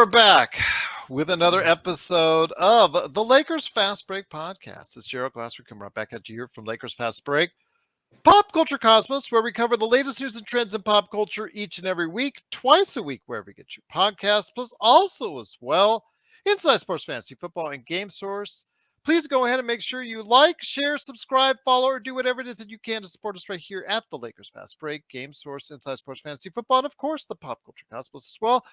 we're back with another episode of the Lakers Fast Break podcast. It's Gerald Glassford coming right back at you here from Lakers Fast Break, Pop Culture Cosmos, where we cover the latest news and trends in pop culture each and every week, twice a week, wherever you get your podcast, plus also as well, Inside Sports Fantasy Football and Game Source. Please go ahead and make sure you like, share, subscribe, follow, or do whatever it is that you can to support us right here at the Lakers Fast Break, Game Source, Inside Sports Fantasy Football, and of course, the Pop Culture Cosmos as well.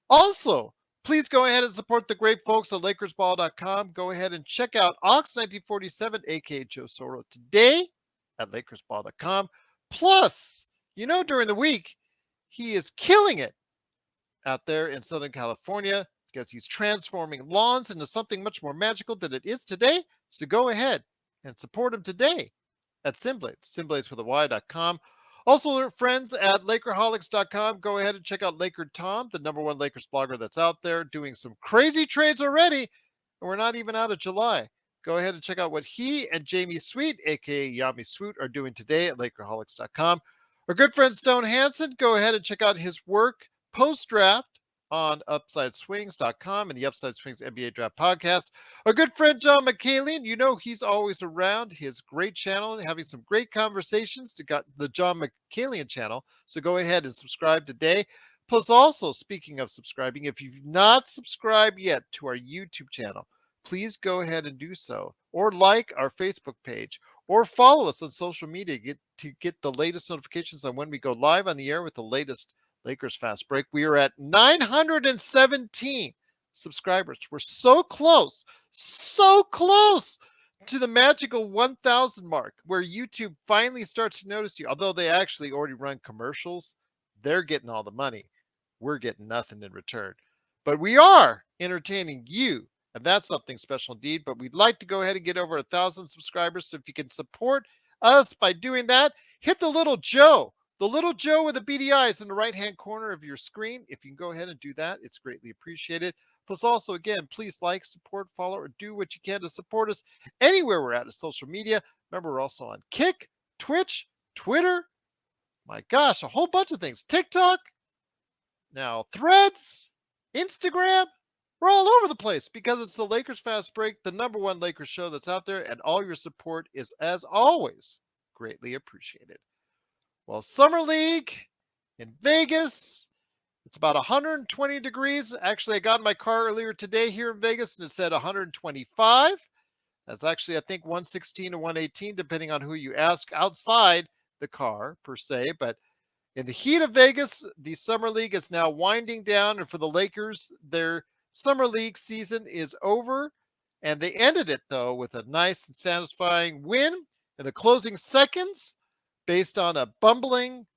Also, please go ahead and support the great folks at LakersBall.com. Go ahead and check out Ox1947, aka Joe Soro, today at LakersBall.com. Plus, during the week, he is killing it out there in Southern California because he's transforming lawns into something much more magical than it is today. So go ahead and support him today at SynBlades, SynBlades with a Y.com. Also, friends at Lakerholics.com, go ahead and check out Laker Tom, the #1 Lakers blogger that's out there doing some crazy trades already. And we're not even out of July. Go ahead and check out what he and Jamie Sweet, aka Yami Swoot, are doing today at Lakerholics.com. Our good friend Stone Hansen, go ahead and check out his work post-draft on UpsideSwings.com and the Upside Swings NBA Draft Podcast. Our good friend John McCallion, he's always around his great channel and having some great conversations to got the John McCallion channel. So go ahead and subscribe today. Plus also, speaking of subscribing, if you've not subscribed yet to our YouTube channel, please go ahead and do so, or like our Facebook page, or follow us on social media to get the latest notifications on when we go live on the air with the latest Lakers Fast Break. We are at 917 subscribers. We're so close to the magical 1,000 mark where YouTube finally starts to notice you. Although they actually already run commercials, they're getting all the money. We're getting nothing in return. But we are entertaining you, and that's something special indeed. But we'd like to go ahead and get over 1,000 subscribers. So if you can support us by doing that, hit the little Joe with the beady eyes in the right-hand corner of your screen. If you can go ahead and do that, it's greatly appreciated. Plus also, again, please like, support, follow, or do what you can to support us anywhere we're at social media. Remember, we're also on Kick, Twitch, Twitter, my gosh, a whole bunch of things. TikTok, now Threads, Instagram. We're all over the place because it's the Lakers Fast Break, the #1 Lakers show that's out there, and all your support is, as always, greatly appreciated. Well, Summer League in Vegas, it's about 120 degrees. Actually, I got in my car earlier today here in Vegas, and it said 125. That's actually, I think, 116 to 118, depending on who you ask outside the car, per se. But in the heat of Vegas, the Summer League is now winding down. And for the Lakers, their Summer League season is over. And they ended it, though, with a nice and satisfying win in the closing seconds based on a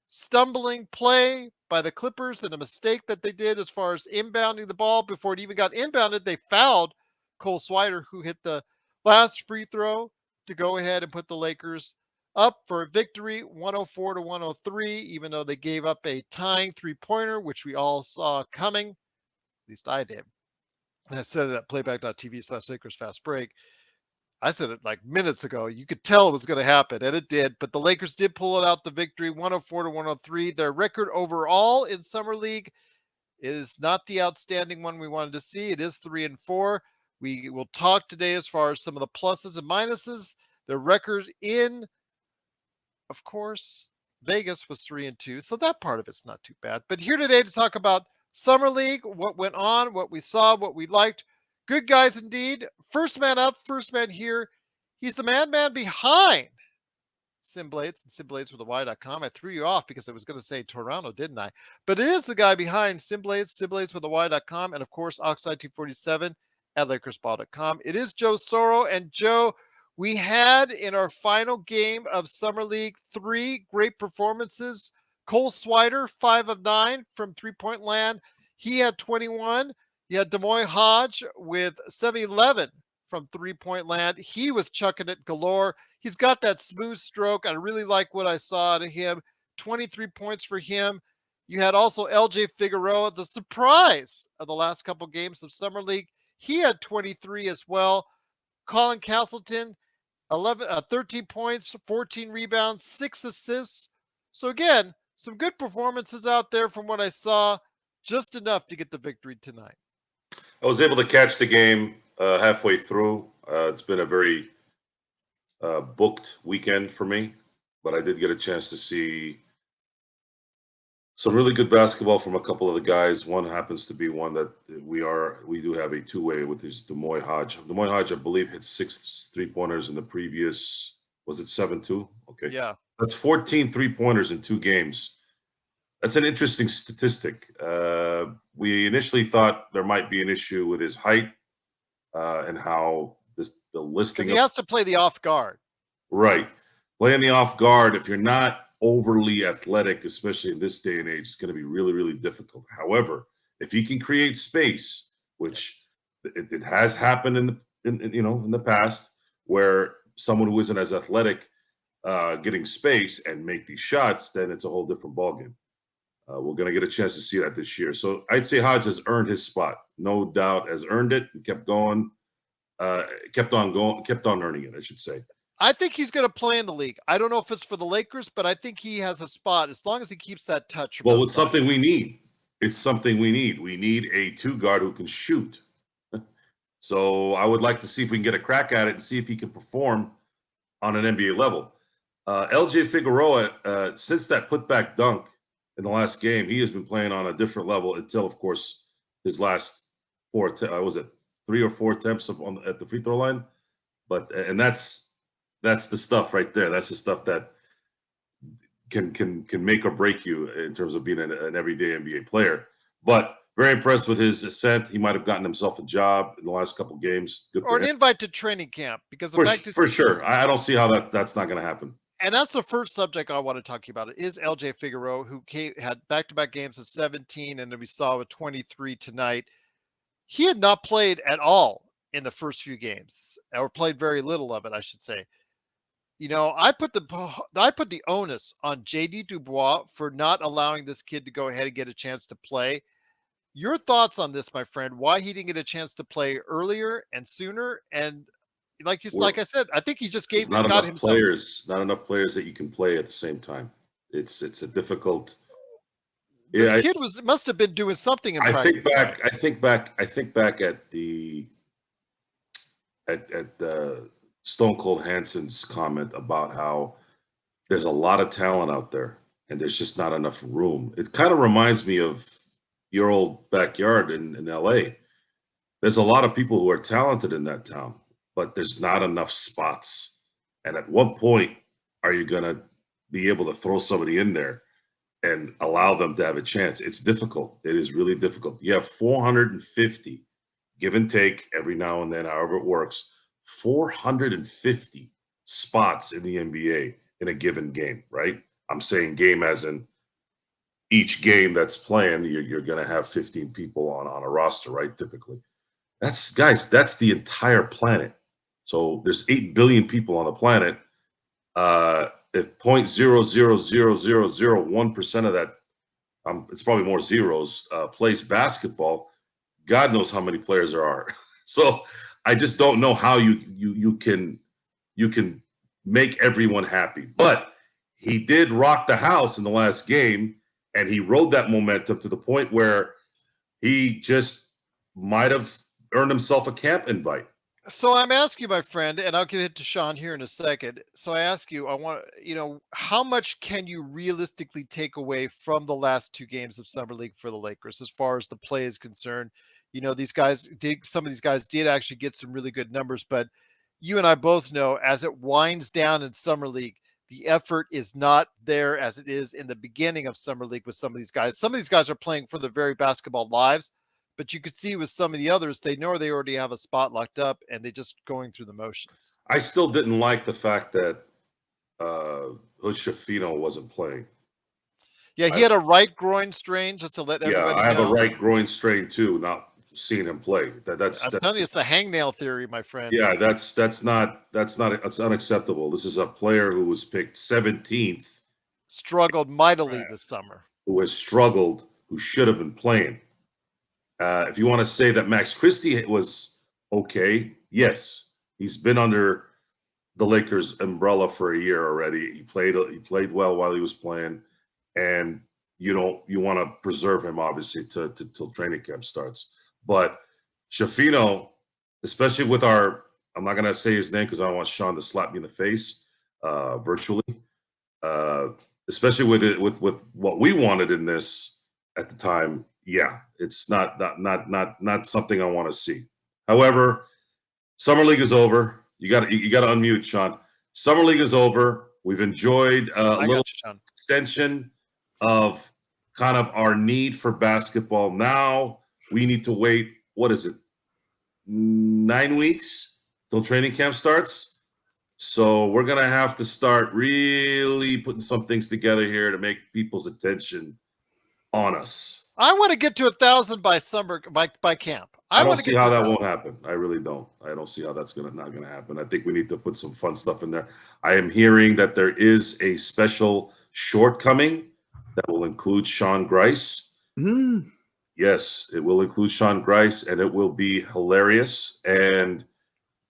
stumbling play by the Clippers and a mistake that they did as far as inbounding the ball. Before it even got inbounded, they fouled Cole Swider, who hit the last free throw to go ahead and put the Lakers up for a victory, 104 to 103, even though they gave up a tying three-pointer, which we all saw coming. At least I did. And I said it at playback.tv/Lakers Fast Break. I said it like minutes ago. You could tell it was going to happen, and it did. But the Lakers did pull it out the victory, 104 to 103. Their record overall in Summer League is not the outstanding one we wanted to see. It is 3-4. We will talk today as far as some of the pluses and minuses. The record in, of course, Vegas was 3-2, so that part of it's not too bad. But here today to talk about Summer League, what went on, what we saw, what we liked. Good guys indeed. First man up, first man here. He's the madman behind SynBlades and SynBlades with a Y.com. I threw you off because I was going to say Toronto, didn't I? But it is the guy behind SynBlades, SynBlades with a Y.com, and of course, Oxide247 at LakersBall.com. It is Joe Soro. And Joe, we had in our final game of Summer League 3 great performances. Cole Swider, 5 of 9 from three-point land. He had 21. You had Demoy Hodge with 7-11 from three-point land. He was chucking it galore. He's got that smooth stroke. I really like what I saw out of him. 23 points for him. You had also LJ Figueroa, the surprise of the last couple games of Summer League. He had 23 as well. Colin Castleton, 13 points, 14 rebounds, 6 assists. So again, some good performances out there from what I saw. Just enough to get the victory tonight. I was able to catch the game halfway through. It's been a very booked weekend for me, but I did get a chance to see some really good basketball from a couple of the guys. One happens to be one that we do have a two-way with his Demoy Hodge. Demoy Hodge, I believe, hit 6 3-pointers in the previous, was it 7-2? Okay. Yeah. That's 14 3-pointers in 2 games. That's an interesting statistic. We initially thought there might be an issue with his height and how the Because listing he of has to play the off guard. right. Playing the off guard, if you're not overly athletic, especially in this day and age, it's going to be really, really difficult. However, if you can create space, which it has happened in the past, where someone who isn't as athletic getting space and make these shots, then it's a whole different ballgame. We're going to get a chance to see that this year. So I'd say Hodge has earned his spot, no doubt, has earned it and kept going, kept on earning it, I should say. I think he's going to play in the league. I don't know if it's for the Lakers, but I think he has a spot as long as he keeps that touch. Well, it's something we need. It's something we need. We need a 2 guard who can shoot. So I would like to see if we can get a crack at it and see if he can perform on an NBA level. LJ Figueroa, since that putback dunk in the last game, he has been playing on a different level until, of course, his last 4 was it 3 or 4 attempts at the free throw line. But and that's the stuff right there. That's the stuff that can make or break you in terms of being an everyday NBA player. But very impressed with his ascent. He might have gotten himself a job in the last couple of games. Good for or an him. invite to training camp, because the For, fact is, for sure. I don't see how that's not going to happen. and that's the first subject I want to talk to you about. It is LJ Figueroa, who had back-to-back games of 17, and then we saw with 23 tonight. He had not played at all in the first few games, or played very little of it, I should say. You know, I put the onus on JD Dubois for not allowing this kid to go ahead and get a chance to play. Your thoughts on this, my friend? Why he didn't get a chance to play earlier and sooner? And like I said, I think he just There's not enough players that you can play at the same time. It's a difficult. This Yeah, kid must have been doing something in practice. I think back at the Stone Cold Hanson's comment about how there's a lot of talent out there and there's just not enough room. It kind of reminds me of your old backyard in LA. There's a lot of people who are talented in that town, but there's not enough spots. And at what point are you going to be able to throw somebody in there and allow them to have a chance? It's difficult. It is really difficult. You have 450, give and take every now and then, however it works, 450 spots in the NBA in a given game, right? I'm saying game as in each game that's playing, you're going to have 15 people on a roster, right? Typically. That's the entire planet. So there's 8 billion people on the planet. If 0.00001% of that, it's probably more zeros, plays basketball, God knows how many players there are. So I just don't know how you can make everyone happy. But he did rock the house in the last game, and he rode that momentum to the point where he just might have earned himself a camp invite. So I'm asking you, my friend, and I'll get it to Sean here in a second. So I ask you, how much can you realistically take away from the last 2 games of Summer League for the Lakers as far as the play is concerned? Some of these guys did actually get some really good numbers, but you and I both know as it winds down in Summer League, the effort is not there as it is in the beginning of Summer League with some of these guys. Some of these guys are playing for their very basketball lives. But you could see with some of the others, they know they already have a spot locked up and they just going through the motions. I still didn't like the fact that Hood wasn't playing. Yeah, he had a right groin strain, just to let everybody know. Yeah, I have a right groin strain too, not seeing him play. I'm telling you, it's the hangnail theory, my friend. Yeah, that's unacceptable. This is a player who was picked 17th. Struggled mightily this summer. Who has struggled, who should have been playing. If you want to say that Max Christie was okay, yes, he's been under the Lakers umbrella for a year already. He played well while he was playing, and you want to preserve him obviously till training camp starts. But Shafino, especially with our, I'm not gonna say his name because I don't want Sean to slap me in the face virtually. Especially with what we wanted in this at the time. Yeah, it's not something I want to see. However, Summer League is over. You got to unmute, Sean. Summer League is over. We've enjoyed a I little got you, Sean. extension of kind of our need for basketball. Now we need to wait. What is it? 9 weeks till training camp starts. So we're gonna have to start really putting some things together here to make people's attention on us. I want to get to 1,000 by summer by camp. I don't want to see get how to that 1,000. won't happen. I really don't. I don't see how that's not gonna happen. I think we need to put some fun stuff in there. I am hearing that there is a special shortcoming that will include Sean Grice. Mm. Yes, it will include Sean Grice, and it will be hilarious and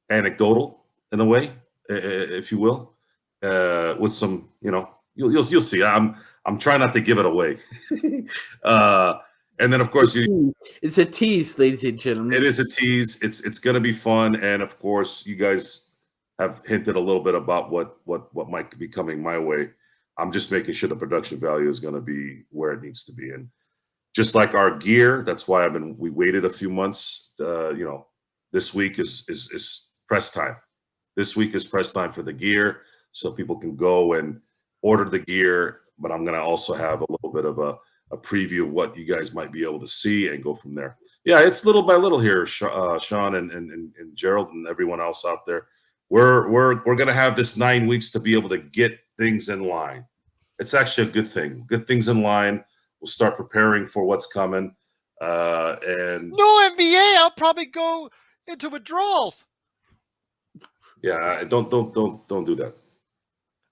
anecdotal in a way, if you will, with some, you'll see. I'm trying not to give it away. And then of course It's a tease, ladies and gentlemen. it is a tease. It's going to be fun, and of course you guys have hinted a little bit about what might be coming my way. I'm just making sure the production value is going to be where it needs to be, and just like our gear, that's why we waited a few months. This week is press time. This week is press time for the gear, so people can go and order the gear. But I'm going to also have a little bit of a preview of what you guys might be able to see and go from there. Yeah, it's little by little here, Sean and Gerald and everyone else out there. We're going to have this 9 weeks to be able to get things in line. It's actually a good thing. Good things in line. We'll start preparing for what's coming. And no NBA. I'll probably go into withdrawals. Yeah, don't do that.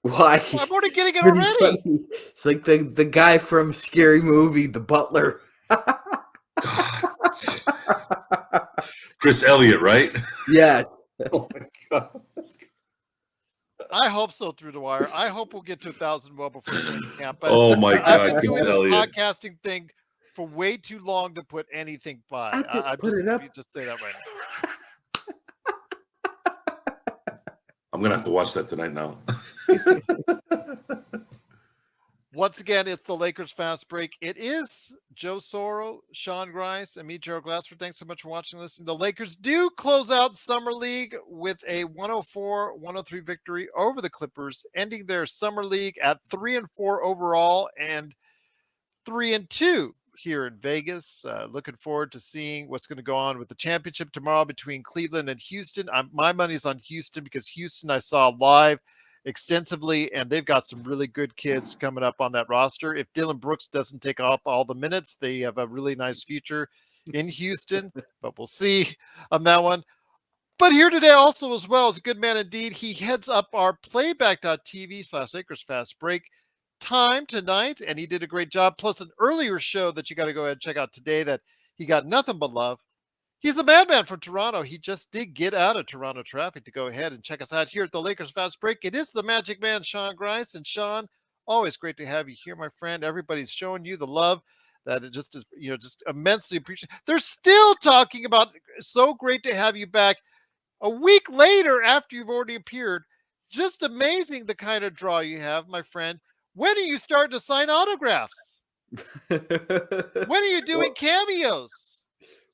Why? Well, I'm already getting it already. Funny. It's like the guy from Scary Movie, the butler. Chris Elliott, right? Yeah. Oh my God. I hope so through the wire. I hope we'll get to 1,000 well before training camp. But Oh my I've God, been Chris doing this Elliott. podcasting thing for way too long to put anything by. I just put it up. Just say that right now. I'm gonna have to watch that tonight now. Once again, it's the Lakers Fast Break. It is Joe Soro, Sean Grice, and me, Gerald Glassford. Thanks so much for watching and listening. The Lakers do close out Summer League with a 104-103 victory over the Clippers, ending their Summer League at 3-4 overall and 3-2 here in Vegas. Looking forward to seeing what's going to go on with the championship tomorrow between Cleveland and Houston. My money's on Houston because Houston I saw live extensively, and they've got some really good kids coming up on that roster. If Dylan Brooks doesn't take up all the minutes, they have a really nice future in Houston, but we'll see on that one. But here today also as well is a good man indeed. He heads up our playback.tv/Lakers Fast Break time tonight, and he did a great job. Plus an earlier show that you got to go ahead and check out today that he got nothing but love. He's a madman from Toronto. He just did get out of Toronto traffic to go ahead and check us out here at the Lakers Fast Break. It is the Magic Man, Sean Grice. And Sean, always great to have you here, my friend. Everybody's showing you the love that it just is, just immensely appreciate. They're still talking about so great to have you back a week later after you've already appeared. Just amazing the kind of draw you have, my friend. When are you starting to sign autographs? When are you doing cameos?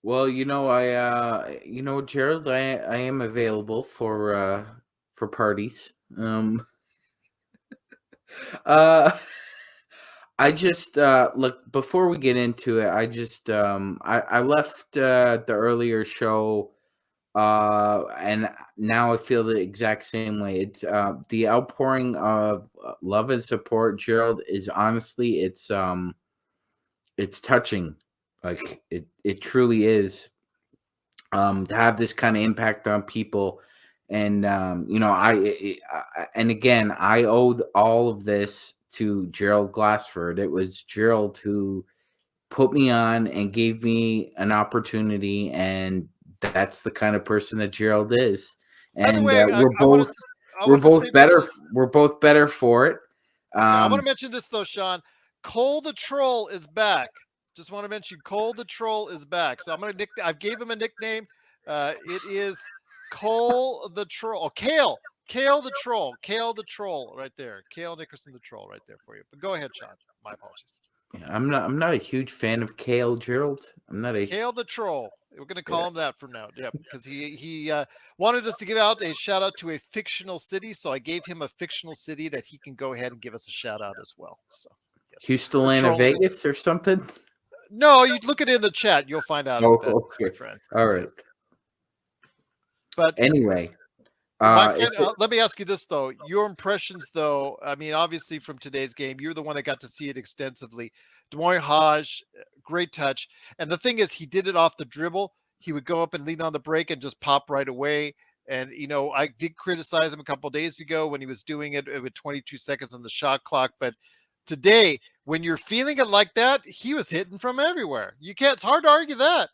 Well, Gerald, I am available for parties. I just look, before we get into it, I just I left the earlier show and now I feel the exact same way. It's the outpouring of love and support, Gerald, is honestly it's touching. Like it truly is. To have this kind of impact on people, and and again, I owe all of this to Gerald Glassford. It was Gerald who put me on and gave me an opportunity, and that's the kind of person that Gerald is. By the And way, we're both better. We're both better for it. I want to mention this though, Sean. Cole the Troll is back. Just want to mention Cole the Troll is back. So I gave him a nickname. It is Cole the Troll. Oh, Kale. Kale the Troll. Kale the Troll right there. Kale Nickerson the Troll right there for you. But go ahead, Sean. My apologies. Yeah, I'm not a huge fan of Kale, Gerald. I'm not a Kale the Troll. We're going to yeah. call him that from now. Yep, because he wanted us to give out a shout out to a fictional city, so I gave him a fictional city that he can go ahead and give us a shout out as well. So yes, Houston, we're Atlanta, trolling it. Vegas, or something. No, you look it in the chat. You'll find out Oh, what that is, my okay. friend. All right. Yes. But Anyway, let me ask you this though: your impressions, though. I mean, obviously from today's game, you're the one that got to see it extensively. Demoy Hodge, great touch, and the thing is, he did it off the dribble. He would go up and lean on the break and just pop right away. And I did criticize him a couple of days ago when he was doing it with 22 seconds on the shot clock. But today, when you're feeling it like that, he was hitting from everywhere. You can't. It's hard to argue that.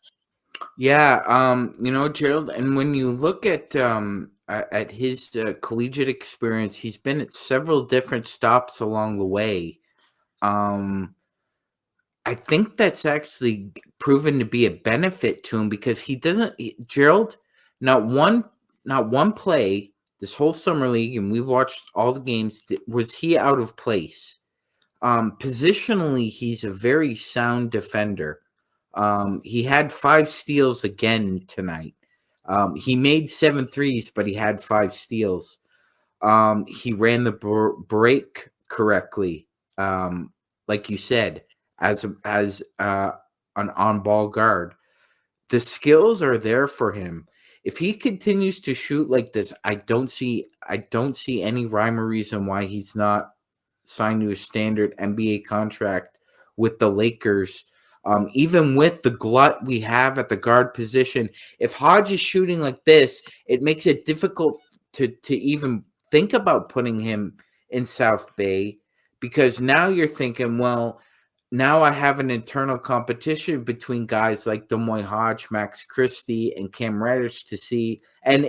yeah, Gerald, and when you look at his collegiate experience, he's been at several different stops along the way. I think that's actually proven to be a benefit to him because Gerald, not one play this whole summer league, and we've watched all the games, was he out of place. Positionally, he's a very sound defender. He had 5 steals again tonight. He made 7 threes, but he had 5 steals. He ran the break correctly, like you said, as an on-ball guard. The skills are there for him. If he continues to shoot like this, I don't see any rhyme or reason why he's not signed to a standard NBA contract with the Lakers. Even with the glut we have at the guard position, if Hodge is shooting like this, it makes it difficult to even think about putting him in South Bay, because now you're thinking, well, now I have an internal competition between guys like Demoy Hodge, Max Christie, and Cam Reddish to see, and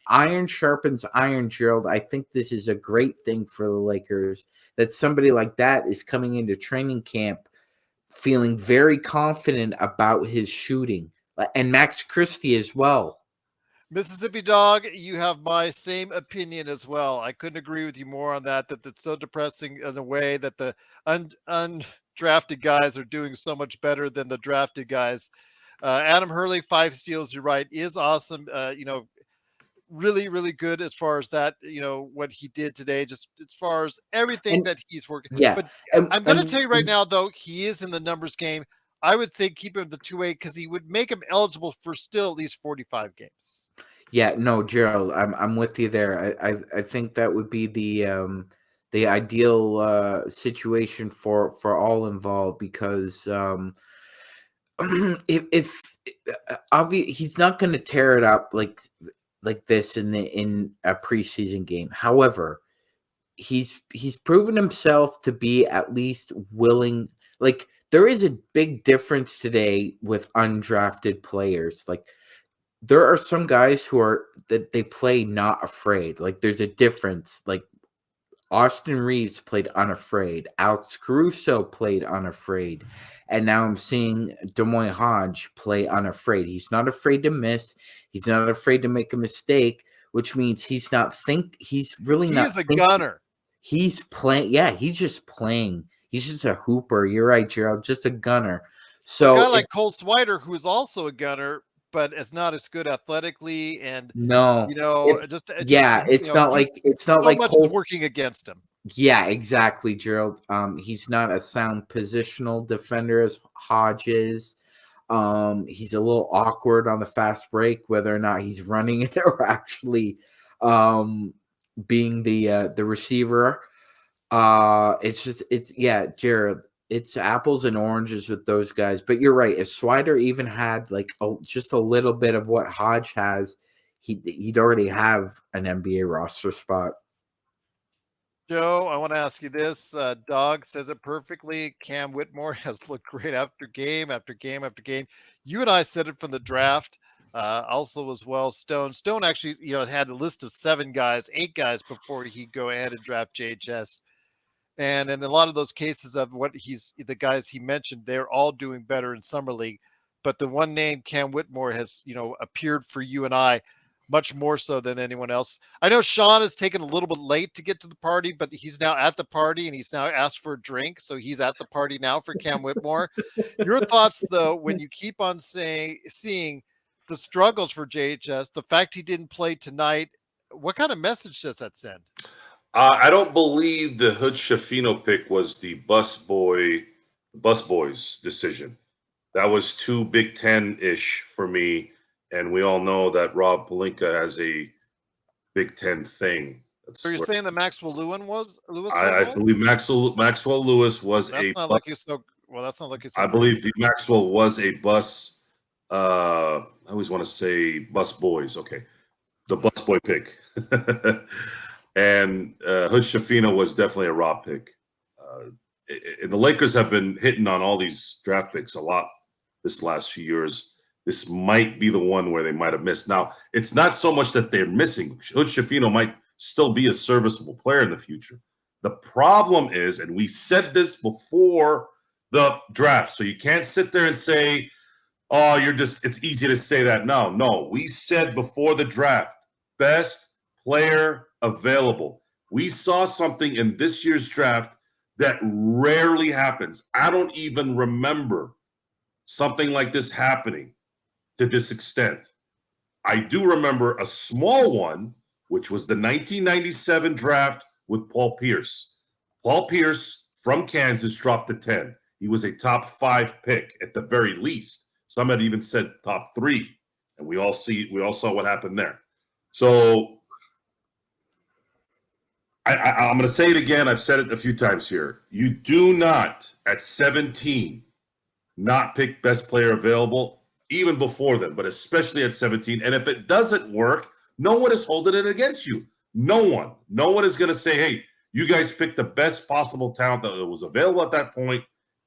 iron sharpens iron, Gerald. I think this is a great thing for the Lakers that somebody like that is coming into training camp feeling very confident about his shooting, and Max Christie as well. Mississippi Dog, you have my same opinion as well. I couldn't agree with you more on that. That it's so depressing in a way that the undrafted guys are doing so much better than the drafted guys. Adam Hurley, 5 steals. You're right, is awesome. Really, really good as far as that. What he did today, just as far as everything And that he's working. yeah, But and, I'm going to tell you right now, though, he is in the numbers game. I would say keep him the 2A because he would make him eligible for still at least 45 games. Yeah, no, Gerald, I'm with you there. I think that would be the ideal situation for all involved, because if he's not going to tear it up like this in a preseason game. However, he's proven himself to be at least willing. Like, there is a big difference today with undrafted players. Like, there are some guys that they play not afraid. Like, there's a difference. Like, Austin Reaves played unafraid. Alex Caruso played unafraid. And now I'm seeing Demoy Hodge play unafraid. He's not afraid to miss. He's not afraid to make a mistake, which means he's really not. He is a gunner. He's playing. Yeah, he's just playing. He's just a hooper. You're right, Gerald. Just a gunner. So a guy like Cole Swider, who is also a gunner, but is not as good athletically, and no, it's not like much is working against him. Yeah, exactly, Gerald. He's not a sound positional defender as Hodge is. He's a little awkward on the fast break, whether or not he's running it or actually being the receiver. Jared. It's apples and oranges with those guys. But you're right. If Swider even had like just a little bit of what Hodge has, he'd already have an NBA roster spot. Joe, I want to ask you this. Dog says it perfectly. Cam Whitmore has looked great after game after game after game. You and I said it from the draft. Also as well, Stone actually, had a list of 8 guys before he'd go ahead and draft JHS. And in a lot of those cases of the guys he mentioned, they're all doing better in summer league. But the one name, Cam Whitmore, has appeared for you and I much more so than anyone else. I know Sean has taken a little bit late to get to the party, but he's now at the party and he's now asked for a drink, so he's at the party now for Cam Whitmore. Your thoughts, though, when you keep on seeing the struggles for JHS, the fact he didn't play tonight, what kind of message does that send? I don't believe the Hood Shafino pick was the Busboys decision. That was too Big Ten-ish for me, and we all know that Rob Pelinka has a Big Ten thing. So you're saying that Maxwell Lewis was? I believe Maxwell Lewis was that's not looking so well. That's not looking so. I believe the Maxwell was a bus. I always want to say Bus Boys. Okay, the Bus Boy pick. And Hood Shafino was definitely a raw pick. The Lakers have been hitting on all these draft picks a lot this last few years. This might be the one where they might have missed. Now, it's not so much that they're missing. Hood Shafino might still be a serviceable player in the future. The problem is, and we said this before the draft, so you can't sit there and say, oh, it's easy to say that. No. We said before the draft, best player available. We saw something in this year's draft that rarely happens. I don't even remember something like this happening to this extent. I do remember a small one, which was the 1997 draft with Paul Pierce. Paul Pierce from Kansas dropped to 10. He was a top 5 pick at the very least. Some had even said top 3, and we all saw what happened there. So I'm going to say it again. I've said it a few times here. You do not, at 17, not pick best player available, even before then, but especially at 17. And if it doesn't work, no one is holding it against you. No one. No one is going to say, hey, you guys picked the best possible talent that was available at that point,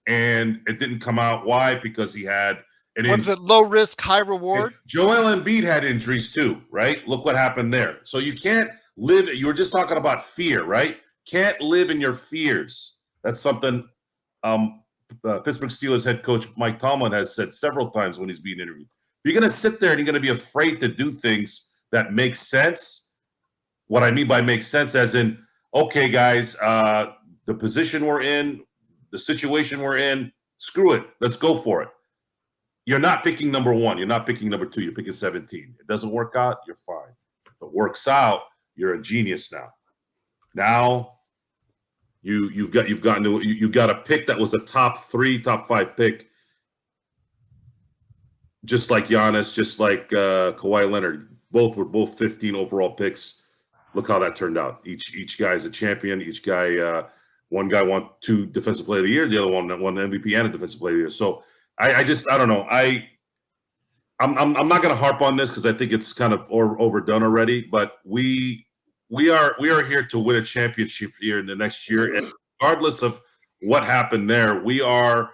and it didn't come out. Why? Because he had an injury. Was it low risk, high reward? Joel Embiid had injuries too, right? Look what happened there. So you can't live. You were just talking about fear, right? Can't live in your fears. That's something Pittsburgh Steelers head coach Mike Tomlin has said several times when he's being interviewed. You're going to sit there and you're going to be afraid to do things that make sense. What I mean by make sense as in, okay, guys, the position we're in, the situation we're in, screw it. Let's go for it. You're not picking number 1. You're not picking number 2. You're picking 17. It doesn't work out, you're fine. If it works out, you're a genius now. Now you've got a pick that was a top 3, top 5 pick, just like Giannis, just like Kawhi Leonard. Both were 15 overall picks. Look how that turned out. Each guy is a champion. Each guy, one guy won 2 Defensive Player of the Year. The other one won MVP and a Defensive Player of the Year. So I don't know. I'm not going to harp on this because I think it's kind of overdone already. But we are here to win a championship here in the next year, and regardless of what happened there, we are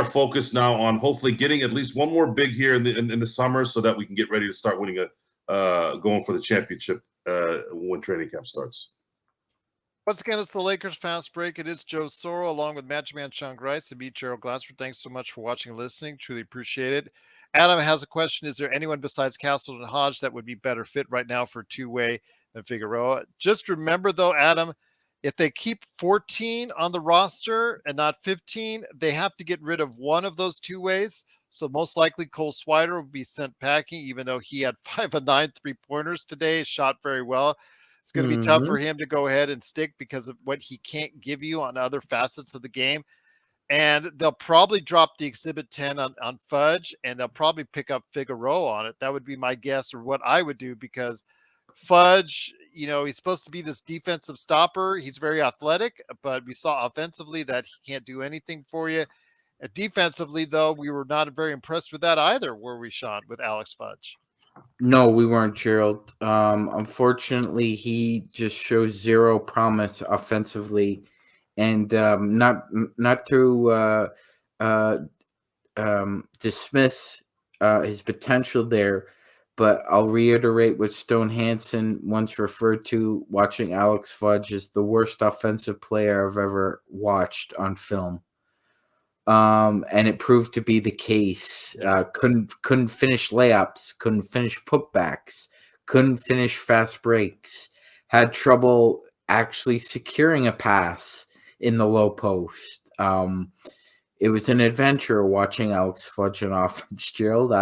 focused now on hopefully getting at least one more big here in the summer, so that we can get ready to start winning going for the championship when training camp starts. Once again, it's the Lakers Fast Break. It is Joe Soro along with MagicMan Sean Grice and me, Gerald Glassford. Thanks so much for watching and listening. Truly appreciate it. Adam has a question. Is there anyone besides Castle and Hodge that would be better fit right now for two-way than Figueroa? Just remember, though, Adam, if they keep 14 on the roster and not 15, they have to get rid of one of those two-ways. So most likely Cole Swider will be sent packing, even though he had 5 of 9 3-pointers today, shot very well. It's going to be tough for him to go ahead and stick because of what he can't give you on other facets of the game. And they'll probably drop the Exhibit 10 on Fudge, and they'll probably pick up Figueroa on it. That would be my guess, or what I would do, because Fudge, he's supposed to be this defensive stopper. He's very athletic, but we saw offensively that he can't do anything for you. Defensively, though, we were not very impressed with that either, were we, Sean, with Alex Fudge? No, we weren't, Gerald. Unfortunately, he just shows zero promise offensively, and not to dismiss his potential there, but I'll reiterate what Stone Hansen once referred to watching Alex Fudge as the worst offensive player I've ever watched on film. And it proved to be the case. Couldn't finish layups, couldn't finish putbacks, couldn't finish fast breaks, had trouble actually securing a pass in the low post. It was an adventure watching Alex Fudge on offense, Gerald.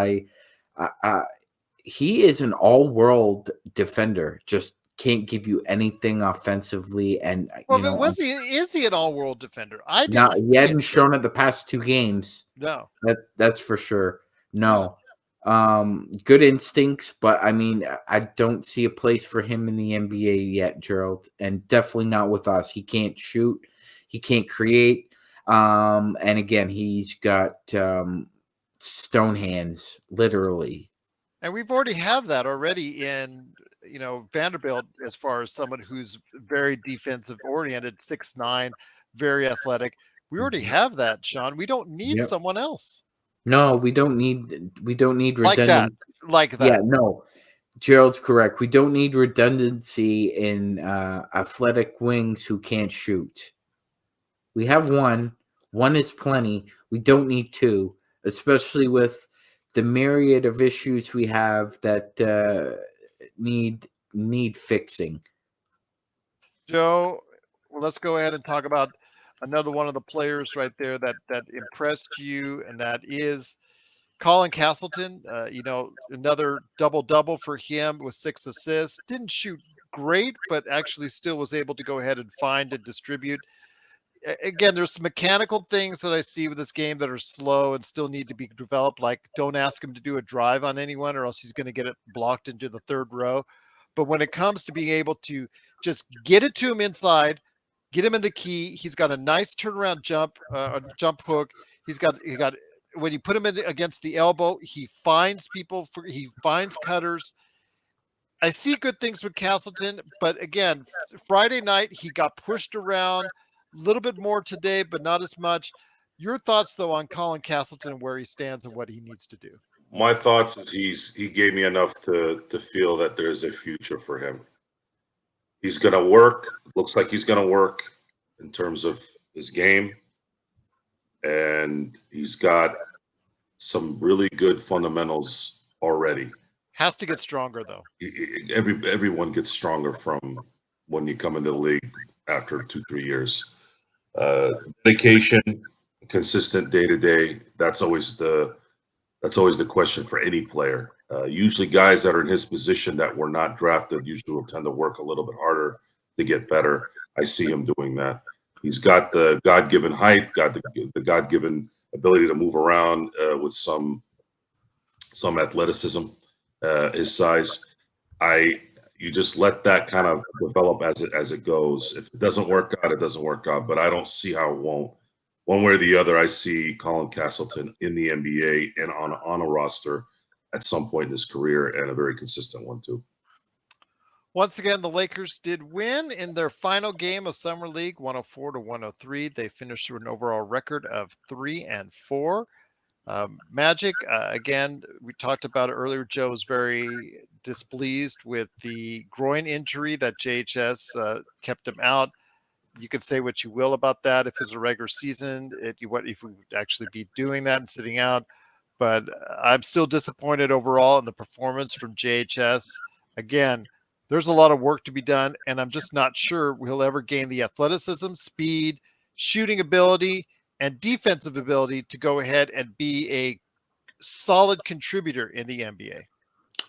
He is an all-world defender. Just can't give you anything offensively, and Well, but is he an all-world defender? I not didn't he see hadn't it. shown it the past 2 games. No. That's for sure. No. Good instincts, but I mean, I don't see a place for him in the NBA yet, Gerald, and definitely not with us. He can't shoot, he can't create, and again, he's got stone hands, literally. And we've already have that already in, Vanderbilt, as far as someone who's very defensive oriented, 6'9", very athletic. We already have that, Sean. We don't need Yep. someone else No, we don't need like that. redundant. Yeah, no. Gerald's correct. We don't need redundancy in athletic wings who can't shoot. We have one. One is plenty. We don't need 2, especially with the myriad of issues we have that need fixing. Joe, well, let's go ahead and talk about another one of the players right there that impressed you, and that is Colin Castleton. Another double-double for him with 6 assists. Didn't shoot great, but actually still was able to go ahead and find and distribute. Again, there's some mechanical things that I see with this game that are slow and still need to be developed. Like, don't ask him to do a drive on anyone, or else he's going to get it blocked into the 3rd row. But when it comes to being able to just get it to him inside, get him in the key, he's got a nice turnaround jump hook. He got when you put him in against the elbow, he finds people. He finds cutters. I see good things with Castleton, but again, Friday night he got pushed around a little bit more today, but not as much. Your thoughts, though, on Colin Castleton, where he stands and what he needs to do? My thoughts is he gave me enough to feel that there's a future for him. He's going to work. Looks like he's going to work in terms of his game, and he's got some really good fundamentals already. Has to get stronger, though. Everyone gets stronger from when you come into the league after 2-3 years. Dedication, consistent day to day. That's always the question for any player. Usually, guys that are in his position that were not drafted usually will tend to work a little bit harder to get better. I see him doing that. He's got the God-given height, got the God-given ability to move around with some athleticism. His size, you just let that kind of develop as it goes. If it doesn't work out, it doesn't work out. But I don't see how it won't. One way or the other, I see Colin Castleton in the NBA and on a roster at some point in his career, and a very consistent one too. Once again, the Lakers did win in their final game of Summer League, 104-103. They finished with an overall record of 3-4. Magic, again, we talked about it earlier. Joe was very displeased with the groin injury that JHS kept him out. You could say what you will about that. If it's a regular season, if we would actually be doing that and sitting out. But I'm still disappointed overall in the performance from JHS. Again, there's a lot of work to be done, and I'm just not sure he'll ever gain the athleticism, speed, shooting ability, and defensive ability to go ahead and be a solid contributor in the NBA.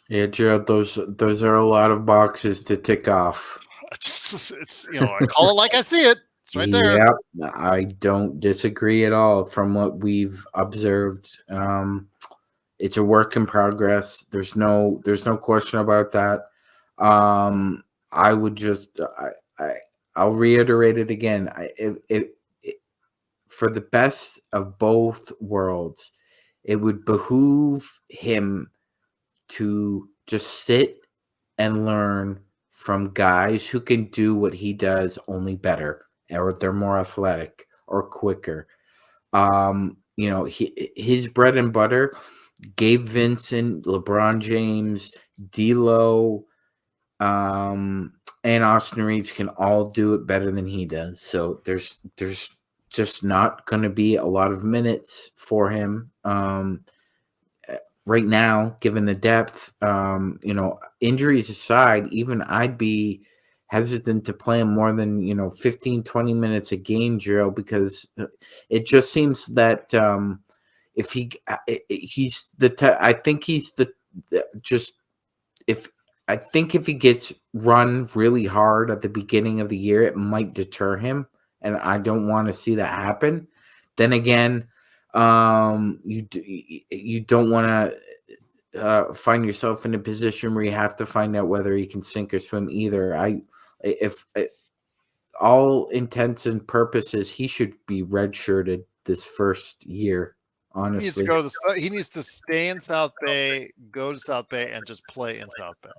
Yeah, Gerald, those are a lot of boxes to tick off. It's I call it like I see it. It's right there. Yeah, I don't disagree at all from what we've observed. It's a work in progress. There's no question about that. I would just I'll reiterate it again. For the best of both worlds, it would behoove him to just sit and learn from guys who can do what he does, only better, or they're more athletic or quicker. His bread and butter Gabe Vincent, LeBron James, D'Lo, and Austin Reaves can all do it better than he does. So there's just not going to be a lot of minutes for him right now, given the depth. Injuries aside, even I'd be hesitant to play him more than 15, 20 minutes a game, Gerald, because it just seems that if he's the I think he's the just if I think if he gets run really hard at the beginning of the year, it might deter him, and I don't want to see that happen. Then again, you don't want to find yourself in a position where you have to find out whether he can sink or swim either. If all intents and purposes, he should be redshirted this first year. He needs to Honestly, go to he needs to stay in South Bay, go to South Bay, and just play in South Bay.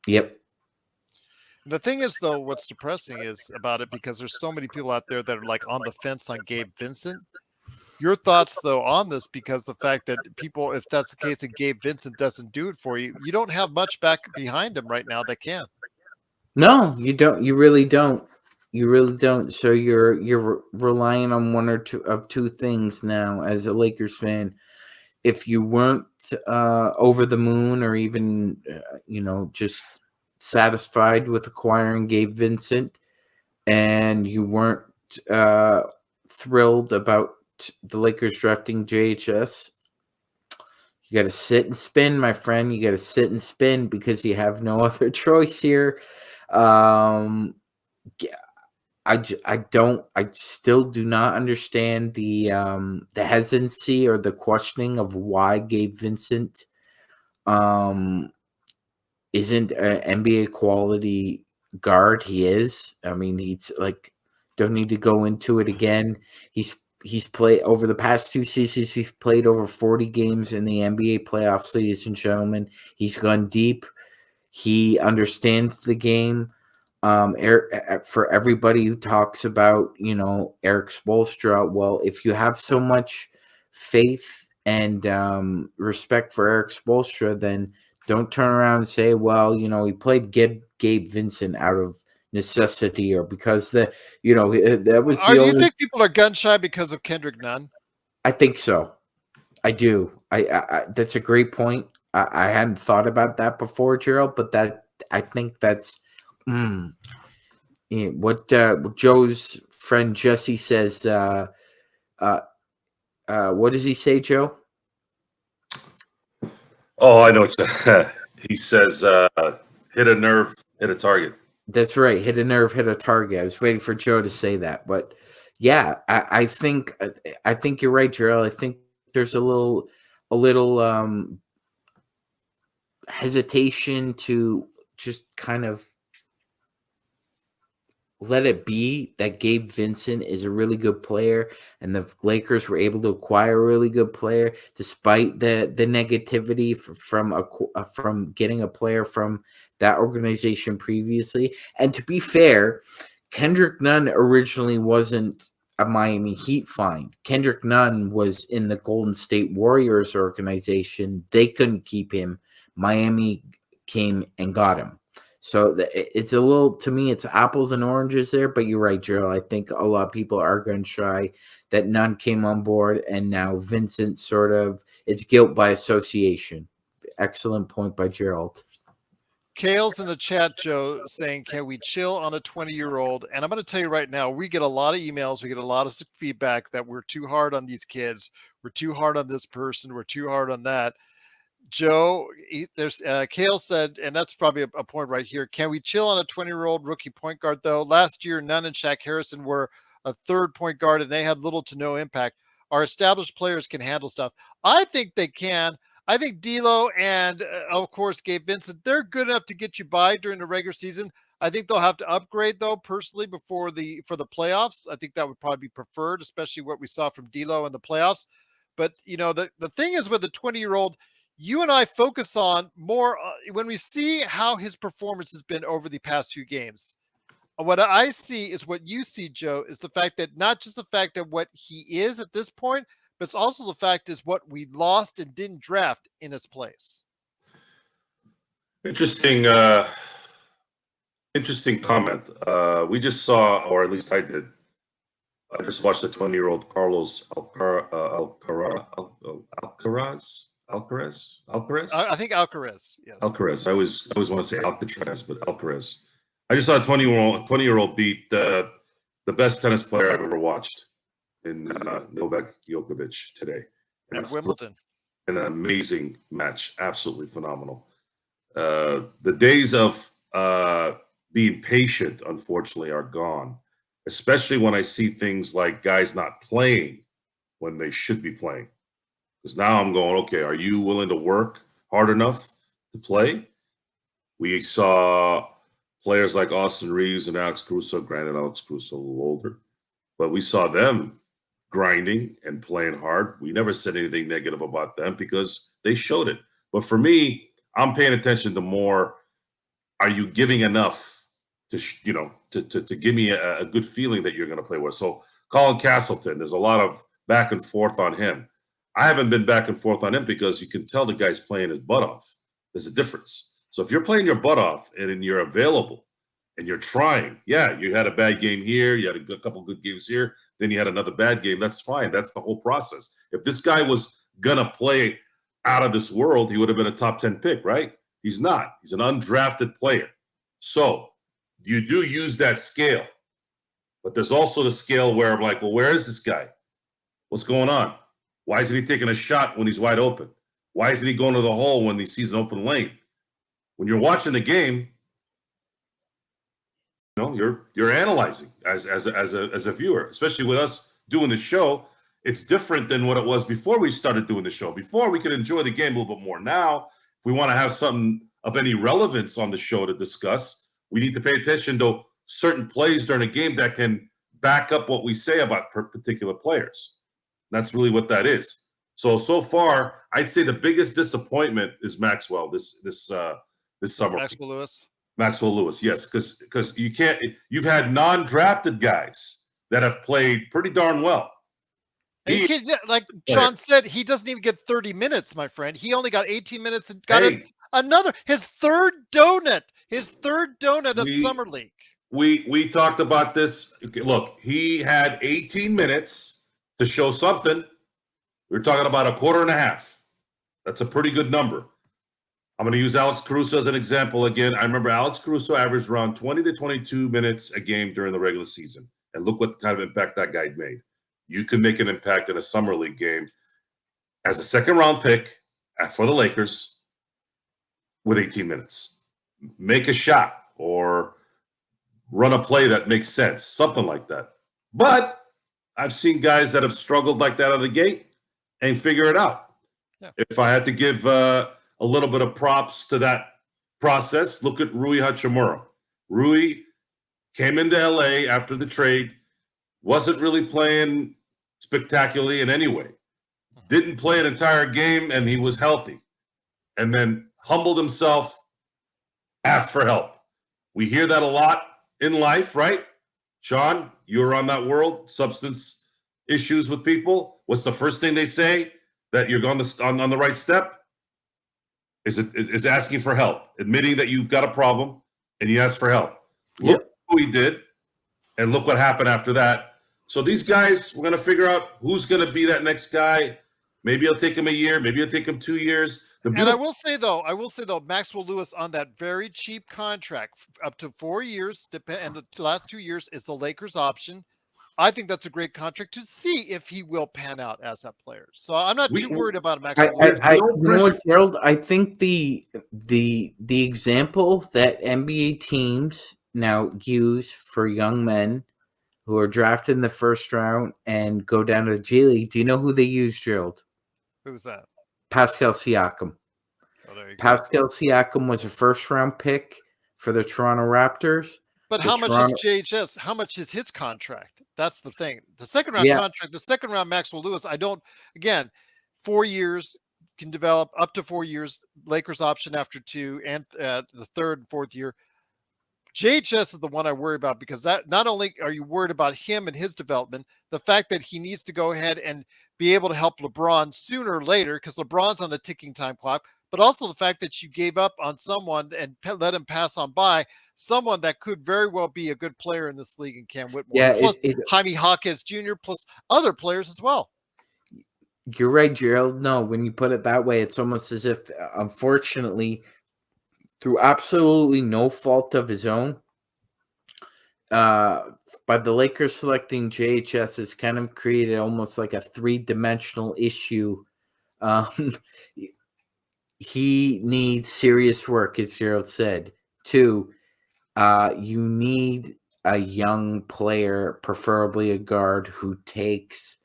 yep. The thing is, though, what's depressing is about it because there's so many people out there that are like on the fence on Gabe Vincent. Your thoughts, though, on this, because the fact that people, if that's the case, and Gabe Vincent doesn't do it for you, you don't have much back behind him right now that can. No, you don't. You really don't. You really don't. So you're relying on one or two things now as a Lakers fan. If you weren't over the moon or even just satisfied with acquiring Gabe Vincent, and you weren't thrilled about the Lakers drafting JHS, you got to sit and spin, my friend. You got to sit and spin because you have no other choice here. I still do not understand the hesitancy or the questioning of why Gabe Vincent isn't an NBA quality guard. He is. I mean, he's like, don't need to go into it again. He's played over the past 2 seasons. He's played over 40 games in the NBA playoffs, ladies and gentlemen. He's gone deep. He understands the game. For everybody who talks about, Eric Spoelstra, well, if you have so much faith and respect for Eric Spoelstra, then don't turn around and say, well, he played Gabe Vincent out of necessity or because that was the Do you only. think people are gun shy because of Kendrick Nunn? I think so. I do. I that's a great point. I hadn't thought about that before, Gerald, but I think that's what Joe's friend Jesse says. What does he say, Joe? Oh, I know what he says. Hit a nerve, hit a target. That's right. Hit a nerve, hit a target. I was waiting for Joe to say that, but yeah, I think you're right, Gerald. I think there's a little hesitation to just kind of let it be that Gabe Vincent is a really good player, and the Lakers were able to acquire a really good player despite the negativity from getting a player from that organization previously. And to be fair, Kendrick Nunn originally wasn't a Miami Heat find. Kendrick Nunn was in the Golden State Warriors organization. They couldn't keep him. Miami came and got him. So it's a little, to me, it's apples and oranges there, but you're right, Gerald. I think a lot of people are gun shy that Nunn came on board, and now Vincent it's guilt by association. Excellent point by Gerald. Kale's in the chat, Joe, saying, can we chill on a 20-year-old? And I'm going to tell you right now, we get a lot of emails. We get a lot of feedback that we're too hard on these kids. We're too hard on this person. We're too hard on that. Joe, there's Kale said, and that's probably a point right here. Can we chill on a 20-year-old rookie point guard, though? Last year, Nunn and Shaq Harrison were a third point guard, and they had little to no impact. Our established players can handle stuff. I think they can. I think D'Lo and, of course, Gabe Vincent, they're good enough to get you by during the regular season. I think they'll have to upgrade, though, personally, for the playoffs. I think that would probably be preferred, especially what we saw from D'Lo in the playoffs. But, the thing is with the 20-year-old, you and I focus on more when we see how his performance has been over the past few games. What I see is what you see, Joe, is the fact that not just the fact that what he is at this point, but it's also the fact is what we lost and didn't draft in its place. Interesting. Interesting comment. We just saw, or at least I did. I just watched the 20-year-old Carlos Alcaraz. I think Alcaraz, yes. Alcaraz. I always want to say Alcatraz, but Alcaraz. I just saw a 20-year-old beat the best tennis player I've ever watched in Novak Djokovic today. At Wimbledon. An amazing match. Absolutely phenomenal. The days of being patient, unfortunately, are gone, especially when I see things like guys not playing when they should be playing. Because now I'm going, okay, are you willing to work hard enough to play? We saw players like Austin Reaves and Alex Caruso. Granted, Alex Caruso a little older, but we saw them grinding and playing hard. We never said anything negative about them because they showed it. But for me, I'm paying attention to more, are you giving enough to give me a good feeling that you're going to play well? So Colin Castleton, there's a lot of back and forth on him. I haven't been back and forth on him because you can tell the guy's playing his butt off. There's a difference. So if you're playing your butt off and you're available and you're trying, yeah, you had a bad game here, you had a couple good games here, then you had another bad game, that's fine. That's the whole process. If this guy was going to play out of this world, he would have been a top 10 pick, right? He's not. He's an undrafted player. So you do use that scale. But there's also the scale where I'm like, well, where is this guy? What's going on? Why isn't he taking a shot when he's wide open? Why isn't he going to the hole when he sees an open lane? When you're watching the game, you're analyzing as a viewer, especially with us doing the show. It's different than what it was before we started doing the show. Before, we could enjoy the game a little bit more. Now, if we want to have something of any relevance on the show to discuss, we need to pay attention to certain plays during a game that can back up what we say about particular players. That's really what that is. So far, I'd say the biggest disappointment is Maxwell this summer. Maxwell Lewis, yes, because you've had non-drafted guys that have played pretty darn well. Like Sean said, he doesn't even get 30 minutes, my friend. He only got 18 minutes and got his third donut of Summer League. We talked about this. Look, he had 18 minutes to show something. We're talking about a quarter and a half. That's a pretty good number. I'm going to use Alex Caruso as an example again. I remember Alex Caruso averaged around 20 to 22 minutes a game during the regular season. And look what kind of impact that guy made. You can make an impact in a Summer League game as a second-round pick for the Lakers with 18 minutes. Make a shot or run a play that makes sense, something like that. But I've seen guys that have struggled like that out of the gate and figure it out. Yeah. If I had to give a little bit of props to that process, look at Rui Hachimura. Rui came into LA after the trade, wasn't really playing spectacularly in any way. Didn't play an entire game, and he was healthy. And then humbled himself, asked for help. We hear that a lot in life, right? Sean, you were on that world, substance issues with people. What's the first thing they say? That you're on the right step? Is asking for help, admitting that you've got a problem, and you ask for help. Look what he did, and look what happened after that. So these guys, we're going to figure out who's going to be that next guy. Maybe it'll take him a year. Maybe it'll take him 2 years. And I will say though, Maxwell Lewis on that very cheap contract, up to 4 years, and the last 2 years is the Lakers' option. I think that's a great contract to see if he will pan out as that player. So I'm not too worried about Maxwell Lewis. You know what, Gerald? I think the example that NBA teams now use for young men who are drafted in the first round and go down to the G League. Do you know who they use, Gerald? Who's that? Pascal Siakam. Oh, there you go. Pascal Siakam was a first-round pick for the Toronto Raptors. But how much is JHS? How much is his contract? That's the thing. The second-round contract, the second-round Maxwell Lewis, 4 years, can develop up to 4 years. Lakers option after 2, and the third and fourth year. JHS is the one I worry about because that not only are you worried about him and his development, the fact that he needs to go ahead and be able to help LeBron sooner or later because LeBron's on the ticking time clock, but also the fact that you gave up on someone and let him pass on by someone that could very well be a good player in this league in Cam Whitmore, Yeah, plus Jaime Jaquez Jr., plus other players as well. You're right, Gerald. No, when you put it that way, it's almost as if, unfortunately, through absolutely no fault of his own, by the Lakers selecting JHS has kind of created almost like a three-dimensional issue. He needs serious work, as Gerald said. 2, you need a young player, preferably a guard, who takes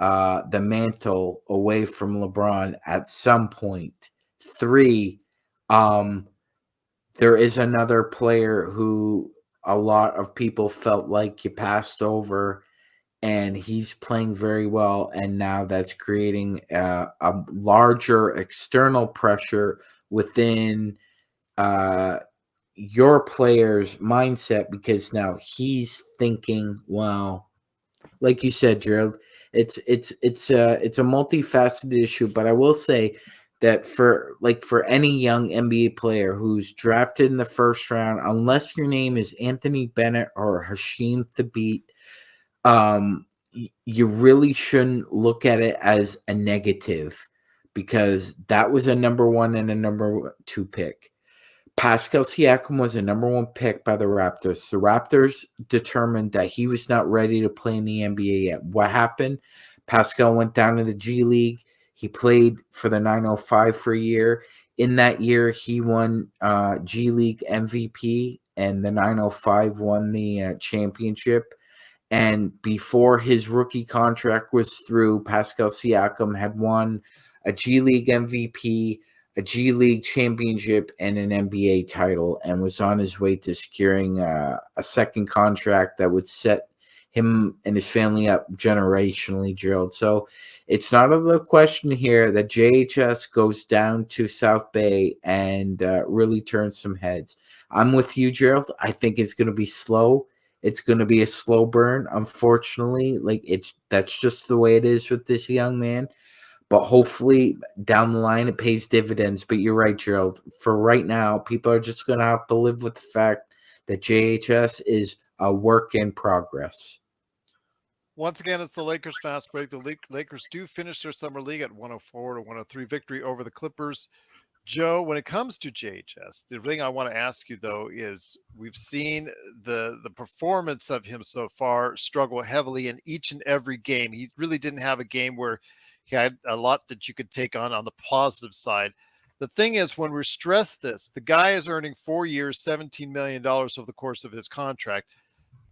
the mantle away from LeBron at some point. 3, there is another player who a lot of people felt like you passed over, and he's playing very well, and now that's creating a larger external pressure within your player's mindset, because now he's thinking, well, like you said, Gerald, it's a multifaceted issue. But I will say that for any young NBA player who's drafted in the first round, unless your name is Anthony Bennett or Hasheem Thabit, you really shouldn't look at it as a negative, because that was a number 1 and a number 2 pick. Pascal Siakam was a number 1 pick by the Raptors. The Raptors determined that he was not ready to play in the NBA yet. What happened? Pascal went down to the G League. He played for the 905 for a year. In that year, he won G League MVP, and the 905 won the championship. And before his rookie contract was through, Pascal Siakam had won a G League MVP, a G League championship, and an NBA title, and was on his way to securing a second contract that would set him and his family up generationally, Gerald. So it's not of the question here that JHS goes down to South Bay and really turns some heads. I'm with you, Gerald. I think it's going to be slow. It's going to be a slow burn, unfortunately. That's just the way it is with this young man. But hopefully down the line it pays dividends. But you're right, Gerald. For right now, people are just going to have to live with the fact that JHS is a work in progress. Once again, it's the Lakers fast break. The Lakers do finish their summer league at 104-103 victory over the Clippers. Joe, when it comes to JHS, the thing I want to ask you though is we've seen the performance of him so far struggle heavily in each and every game. He really didn't have a game where he had a lot that you could take on the positive side. The thing is, when we stress this, the guy is earning 4 years, $17 million over the course of his contract.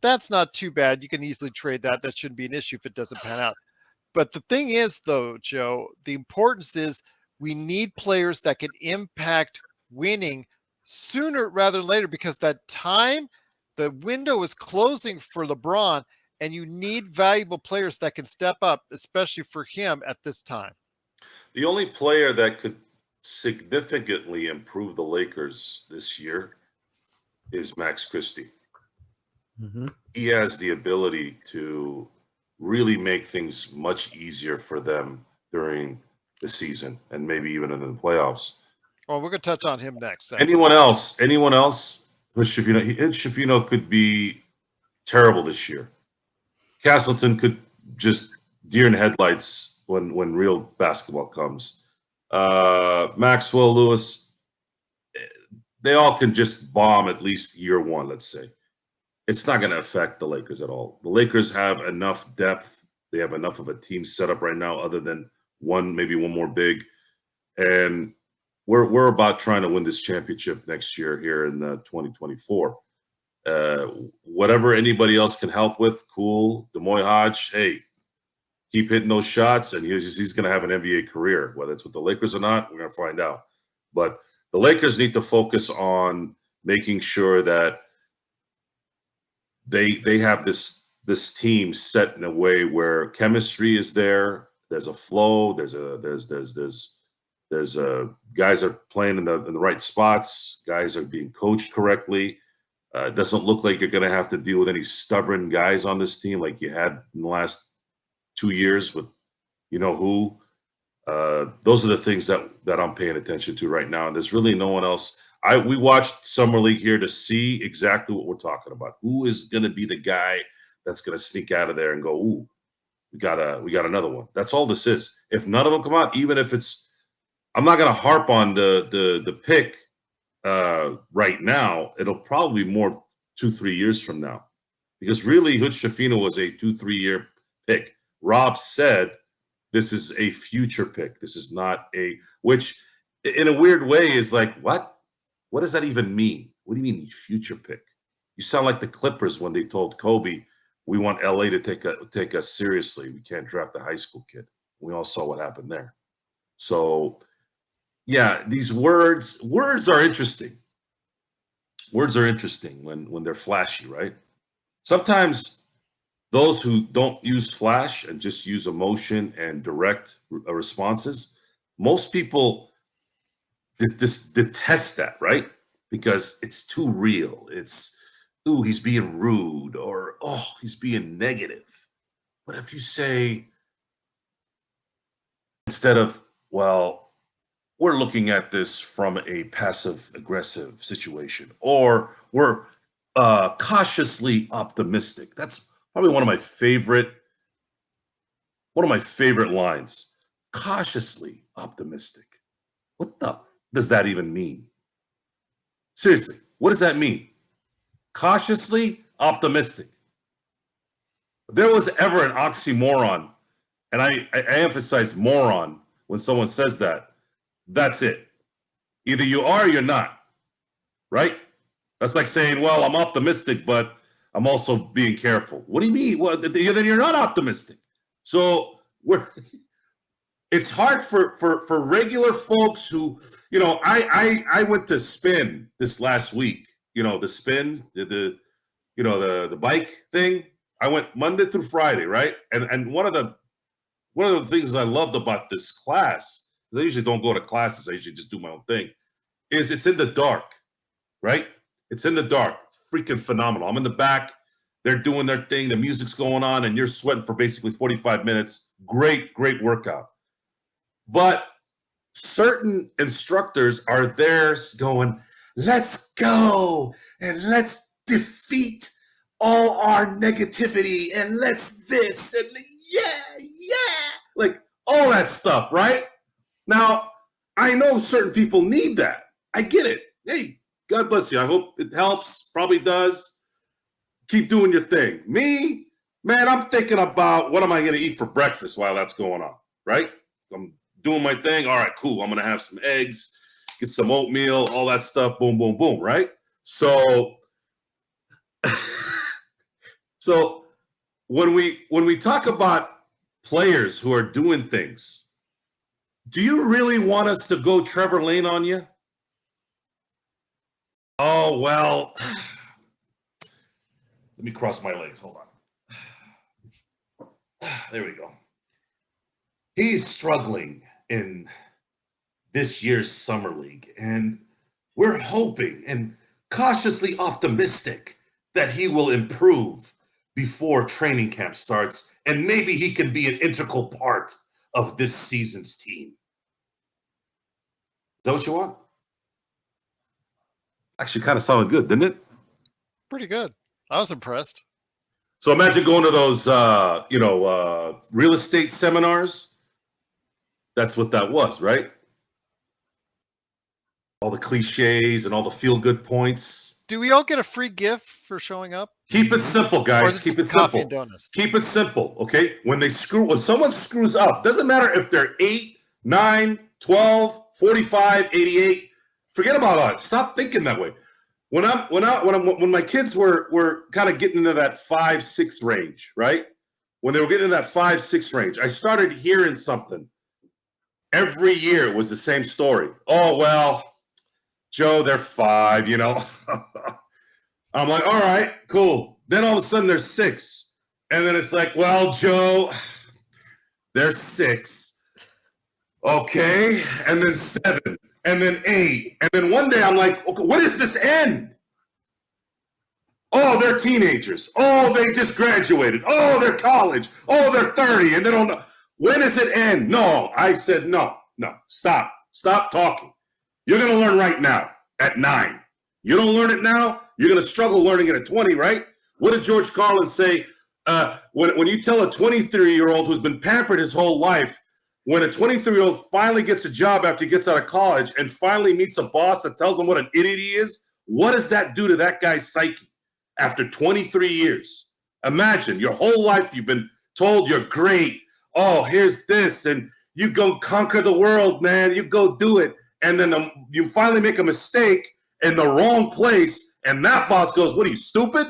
That's not too bad. You can easily trade that. That shouldn't be an issue if it doesn't pan out. But the thing is, though, Joe, the importance is we need players that can impact winning sooner rather than later, because that time, the window is closing for LeBron, and you need valuable players that can step up, especially for him at this time. The only player that could significantly improve the Lakers this year is Max Christie. Mm-hmm. He has the ability to really make things much easier for them during the season and maybe even in the playoffs. Well, we're going to touch on him next. Anyone else? Shafino could be terrible this year. Castleton could just deer in headlights when real basketball comes. Maxwell Lewis, they all can just bomb at least year 1, let's say. It's not going to affect the Lakers at all. The Lakers have enough depth. They have enough of a team set up right now, other than maybe one more big. And we're about trying to win this championship next year here in 2024. Whatever anybody else can help with, cool. Demoy Hodge, hey, keep hitting those shots, and he's going to have an NBA career. Whether it's with the Lakers or not, we're going to find out. But the Lakers need to focus on making sure that they have this team set in a way where chemistry is there. There's a flow. There's guys are playing in the right spots. Guys are being coached correctly. It doesn't look like you're going to have to deal with any stubborn guys on this team like you had in the last 2 years with, you know who. Those are the things that I'm paying attention to right now. And there's really no one else. We watched Summer League here to see exactly what we're talking about. Who is going to be the guy that's going to sneak out of there and go, ooh, we got another one. That's all this is. If none of them come out, even if it's, I'm not going to harp on the pick right now. It'll probably be more 2-3 years from now, because really Hutch Shafino was a 2-3 year pick. Rob said this is a future pick. This is not which in a weird way is like, what? What does that even mean? What do you mean future pick? You sound like the Clippers when they told Kobe, we want LA to take us seriously. We can't draft a high school kid. We all saw what happened there. So yeah, these words are interesting. Words are interesting when they're flashy, right? Sometimes those who don't use flash and just use emotion and direct responses, most people detest that, right? Because it's too real. It's, ooh, he's being rude, or, oh, he's being negative. But if you say, instead of, well, we're looking at this from a passive aggressive situation, or we're cautiously optimistic. That's probably one of my favorite lines. Cautiously optimistic. What the does that even mean? Seriously, what does that mean? Cautiously optimistic. If there was ever an oxymoron, and I emphasize moron when someone says that, that's it. Either you are or you're not, right? That's like saying, well, I'm optimistic, but I'm also being careful. What do you mean? Well, then you're not optimistic. So it's hard for regular folks who, you know, I went to spin this last week. You know, the spins, the bike thing. I went Monday through Friday, right? And one of the things I loved about this class, because I usually don't go to classes, I usually just do my own thing, is it's in the dark, right? It's in the dark. It's freaking phenomenal. I'm in the back. They're doing their thing. The music's going on, and you're sweating for basically 45 minutes. Great workout. But certain instructors are there going, let's go, and let's defeat all our negativity, and let's this, and yeah, like all that stuff, right? Now, I know certain people need that. I get it. Hey, God bless you. I hope it helps. Probably does. Keep doing your thing. Me, man, I'm thinking about what am I going to eat for breakfast while that's going on, right? I'm doing my thing. All right, cool. I'm going to have some eggs, get some oatmeal, all that stuff. Boom, boom, boom, right? So, when we talk about players who are doing things, do you really want us to go Trevor Lane on you? Oh, well, let me cross my legs. Hold on. There we go. He's struggling in this year's Summer League, and we're hoping and cautiously optimistic that he will improve before training camp starts, and maybe he can be an integral part of this season's team. Is that what you want? Actually, kind of sounded good, didn't it? Pretty good. I was impressed. So imagine going to those, real estate seminars. That's what that was, right? All the cliches and all the feel-good points. Do we all get a free gift for showing up? Keep it simple, guys. Keep it coffee simple. and donuts? Keep it simple, okay? When someone screws up, doesn't matter if they're 8, 9, 12, 45, 88. Forget about that. Stop thinking that way. When my kids were kind of getting into that 5-6 range, right? When they were getting into that 5-6 range, I started hearing something. Every year it was the same story. Oh, well, Joe, they're 5, you know. I'm like, all right, cool. Then all of a sudden they're 6. And then it's like, well, Joe, they're 6. Okay. And then 7. And then 8. And then one day I'm like, okay, what does this end? Oh, they're teenagers. Oh, they just graduated. Oh, they're college. Oh, they're 30. And they don't know. When does it end? No, I said no. Stop talking. You're going to learn right now at 9. You don't learn it now, you're going to struggle learning it at 20, right? What did George Carlin say? When you tell a 23-year-old who's been pampered his whole life, when a 23-year-old finally gets a job after he gets out of college and finally meets a boss that tells him what an idiot he is, what does that do to that guy's psyche after 23 years? Imagine your whole life you've been told you're great. Oh, here's this, and you go conquer the world, man. You go do it. And then you finally make a mistake in the wrong place, and that boss goes, what are you, stupid?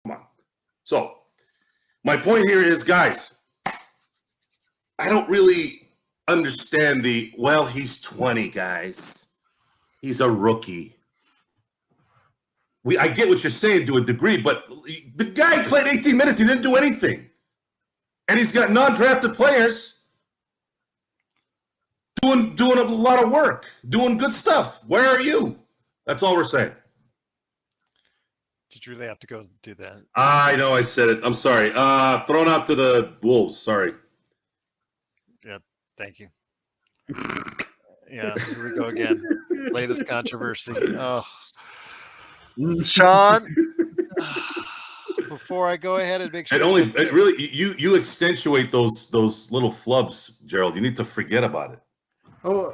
Come on. So my point here is, guys, I don't really understand he's 20, guys. He's a rookie. I get what you're saying to a degree, but the guy played 18 minutes. He didn't do anything. And he's got non-drafted players doing a lot of work, doing good stuff. Where are you? That's all we're saying. Did you really have to go do that? I know I said it. I'm sorry. Thrown out to the Wolves. Sorry. Yeah, thank you. Yeah, here we go again. Latest controversy. Oh, Sean. Before I go ahead and make sure, you accentuate those little flubs, Gerald. You need to forget about it. Oh,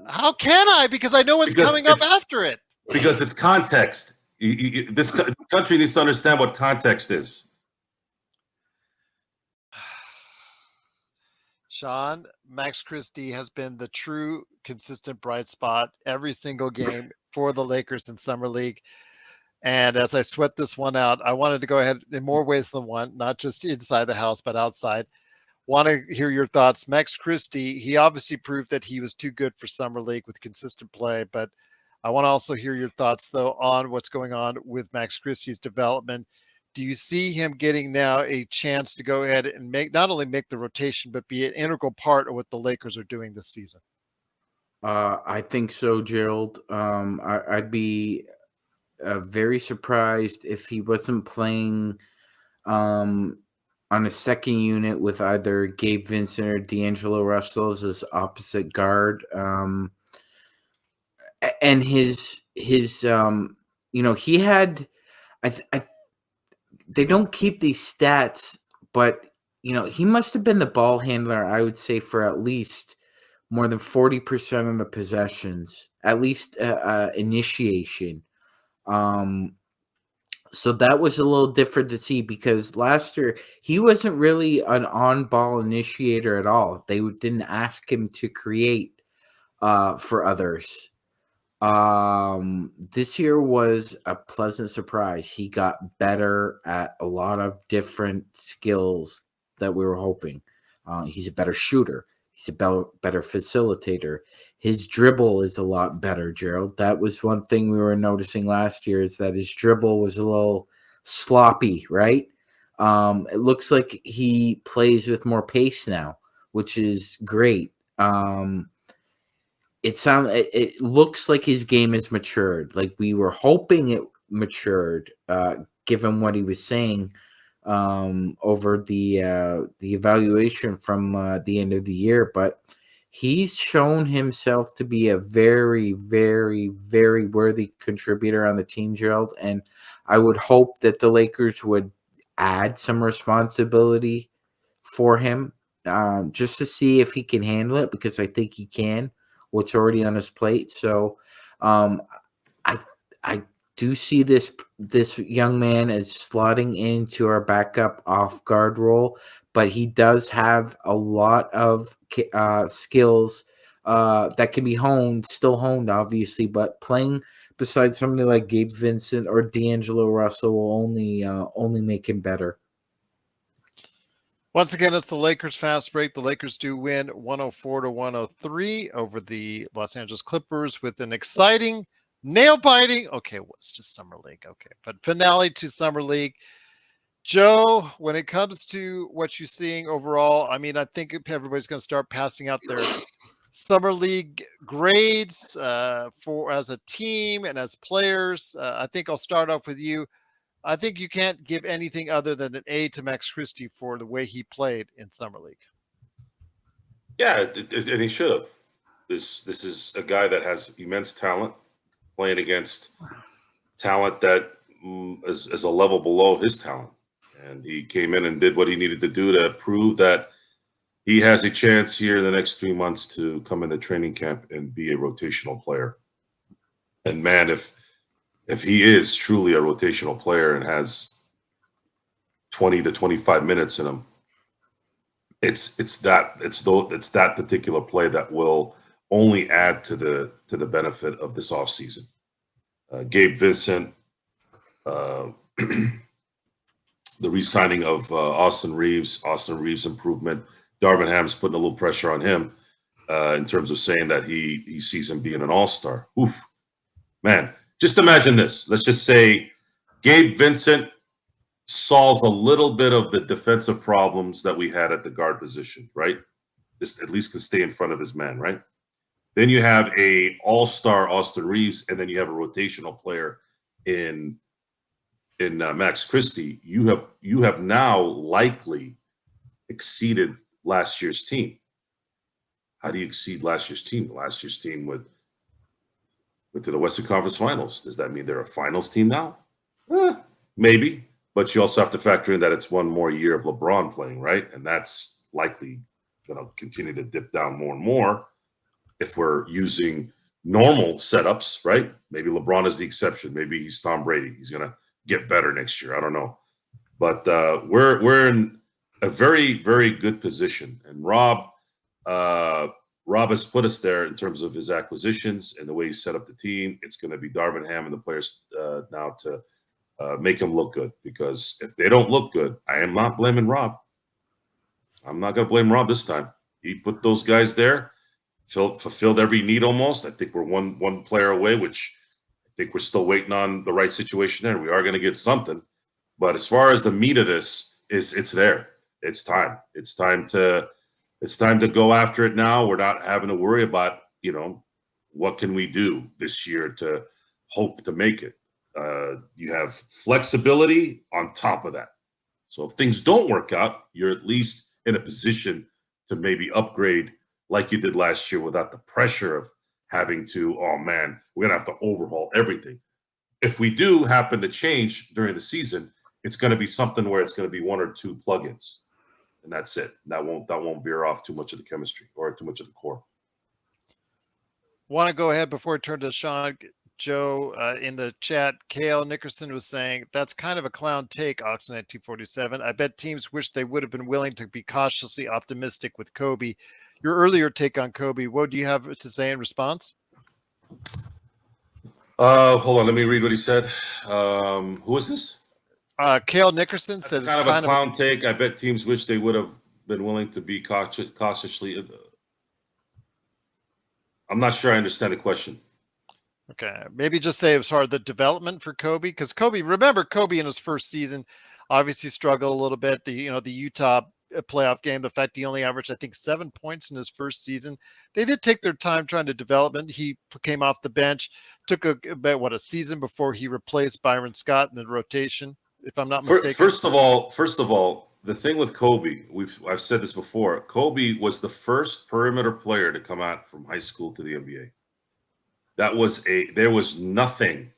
how can I? Because I know what's coming up after it. Because it's context. This country needs to understand what context is. Sean, Max Christie has been the true, consistent bright spot every single game for the Lakers in Summer League. And as I sweat this one out, I wanted to go ahead in more ways than one, not just inside the house, but outside. Want to hear your thoughts. Max Christie, he obviously proved that he was too good for Summer League with consistent play, but I want to also hear your thoughts, though, on what's going on with Max Christie's development. Do you see him getting now a chance to go ahead and not only make the rotation, but be an integral part of what the Lakers are doing this season? I think so, Gerald. I'd be very surprised if he wasn't playing on a second unit with either Gabe Vincent or D'Angelo Russell as his opposite guard. And his he had, they don't keep these stats, but he must have been the ball handler, I would say, for at least more than 40% of the possessions, at least initiation. So that was a little different to see, because last year he wasn't really an on-ball initiator at all. They didn't ask him to create for others. This year was a pleasant surprise. He got better at a lot of different skills that we were hoping. He's a better shooter. He's a better facilitator. His dribble is a lot better, Gerald. That was one thing we were noticing last year, is that his dribble was a little sloppy, right? It looks like he plays with more pace now, which is great. It looks like his game has matured. Like we were hoping it matured, given what he was saying over the evaluation from the end of the year. But he's shown himself to be a very, very, very worthy contributor on the team, Gerald. And I would hope that the Lakers would add some responsibility for him, just to see if he can handle it, because I think he can. What's already on his plate. So I do see this young man as slotting into our backup off guard role, but he does have a lot of skills that can be still honed, obviously, but playing beside somebody like Gabe Vincent or D'Angelo Russell will only make him better. Once again, it's the Lakers fast break. The Lakers do win 104-103 over the Los Angeles Clippers with an exciting, nail-biting, okay, well, it's just Summer League, okay, but finale to Summer League. Joe, when it comes to what you're seeing overall, I mean, I think everybody's going to start passing out their Summer League grades for as a team and as players. I think I'll start off with you. I think you can't give anything other than an A to Max Christie for the way he played in Summer League. Yeah, and he should have. This is a guy that has immense talent, playing against talent that is a level below his talent. And he came in and did what he needed to do to prove that he has a chance here in the next 3 months to come into training camp and be a rotational player. And man, if he is truly a rotational player and has 20 to 25 minutes in him, it's that particular play that will only add to the benefit of this offseason. Gabe Vincent, the re-signing of Austin Reaves improvement. Darvin Ham's putting a little pressure on him in terms of saying that he sees him being an all-star. Oof, man, just imagine this. Let's just say Gabe Vincent solves a little bit of the defensive problems that we had at the guard position, right? This at least can stay in front of his man, right? Then you have a all-star Austin Reaves, and then you have a rotational player in Max Christie. You have now likely exceeded last year's team. How do you exceed last year's team? Last year's team went to the Western Conference Finals. Does that mean they're a finals team now? Maybe, but you also have to factor in that it's one more year of LeBron playing, right? And that's likely going to continue to dip down more and more if we're using normal setups, right? Maybe LeBron is the exception. Maybe he's Tom Brady. He's going to get better next year. I don't know. But we're in a very, very good position. And Rob has put us there in terms of his acquisitions and the way he set up the team. It's going to be Darvin Ham and the players now to make him look good. Because if they don't look good, I am not blaming Rob. I'm not going to blame Rob this time. He put those guys there, fulfilled every need almost. I think we're one player away, which I think we're still waiting on the right situation there. We are going to get something. But as far as the meat of this, it's there. It's time. It's time to go after it now. We're not having to worry about, what can we do this year to hope to make it. You have flexibility on top of that. So if things don't work out, you're at least in a position to maybe upgrade like you did last year without the pressure of having to, oh man, we're going to have to overhaul everything. If we do happen to change during the season, it's going to be something where it's going to be one or two plugins, and that's it. That won't veer off too much of the chemistry or too much of the core. Want to go ahead before I turn to Sean? Joe, in the chat, Kale Nickerson was saying, that's kind of a clown take, Oxnite 247. I bet teams wish they would have been willing to be cautiously optimistic with Kobe. Your earlier take on Kobe, what do you have to say in response? Hold on, let me read what he said. Who is this? Kale Nickerson says it's kind of a clown take. I bet teams wish they would have been willing to be cautiously. I'm not sure I understand the question. Okay, maybe just say as far as the development for Kobe, because remember Kobe in his first season obviously struggled a little bit. The Utah playoff game, the fact he only averaged, I think, 7 points in his first season. They did take their time trying to develop him. He came off the bench, took a season before he replaced Byron Scott in the rotation, if I'm not mistaken. First of all, the thing with Kobe, I've said this before. Kobe was the first perimeter player to come out from high school to the NBA. There was nothing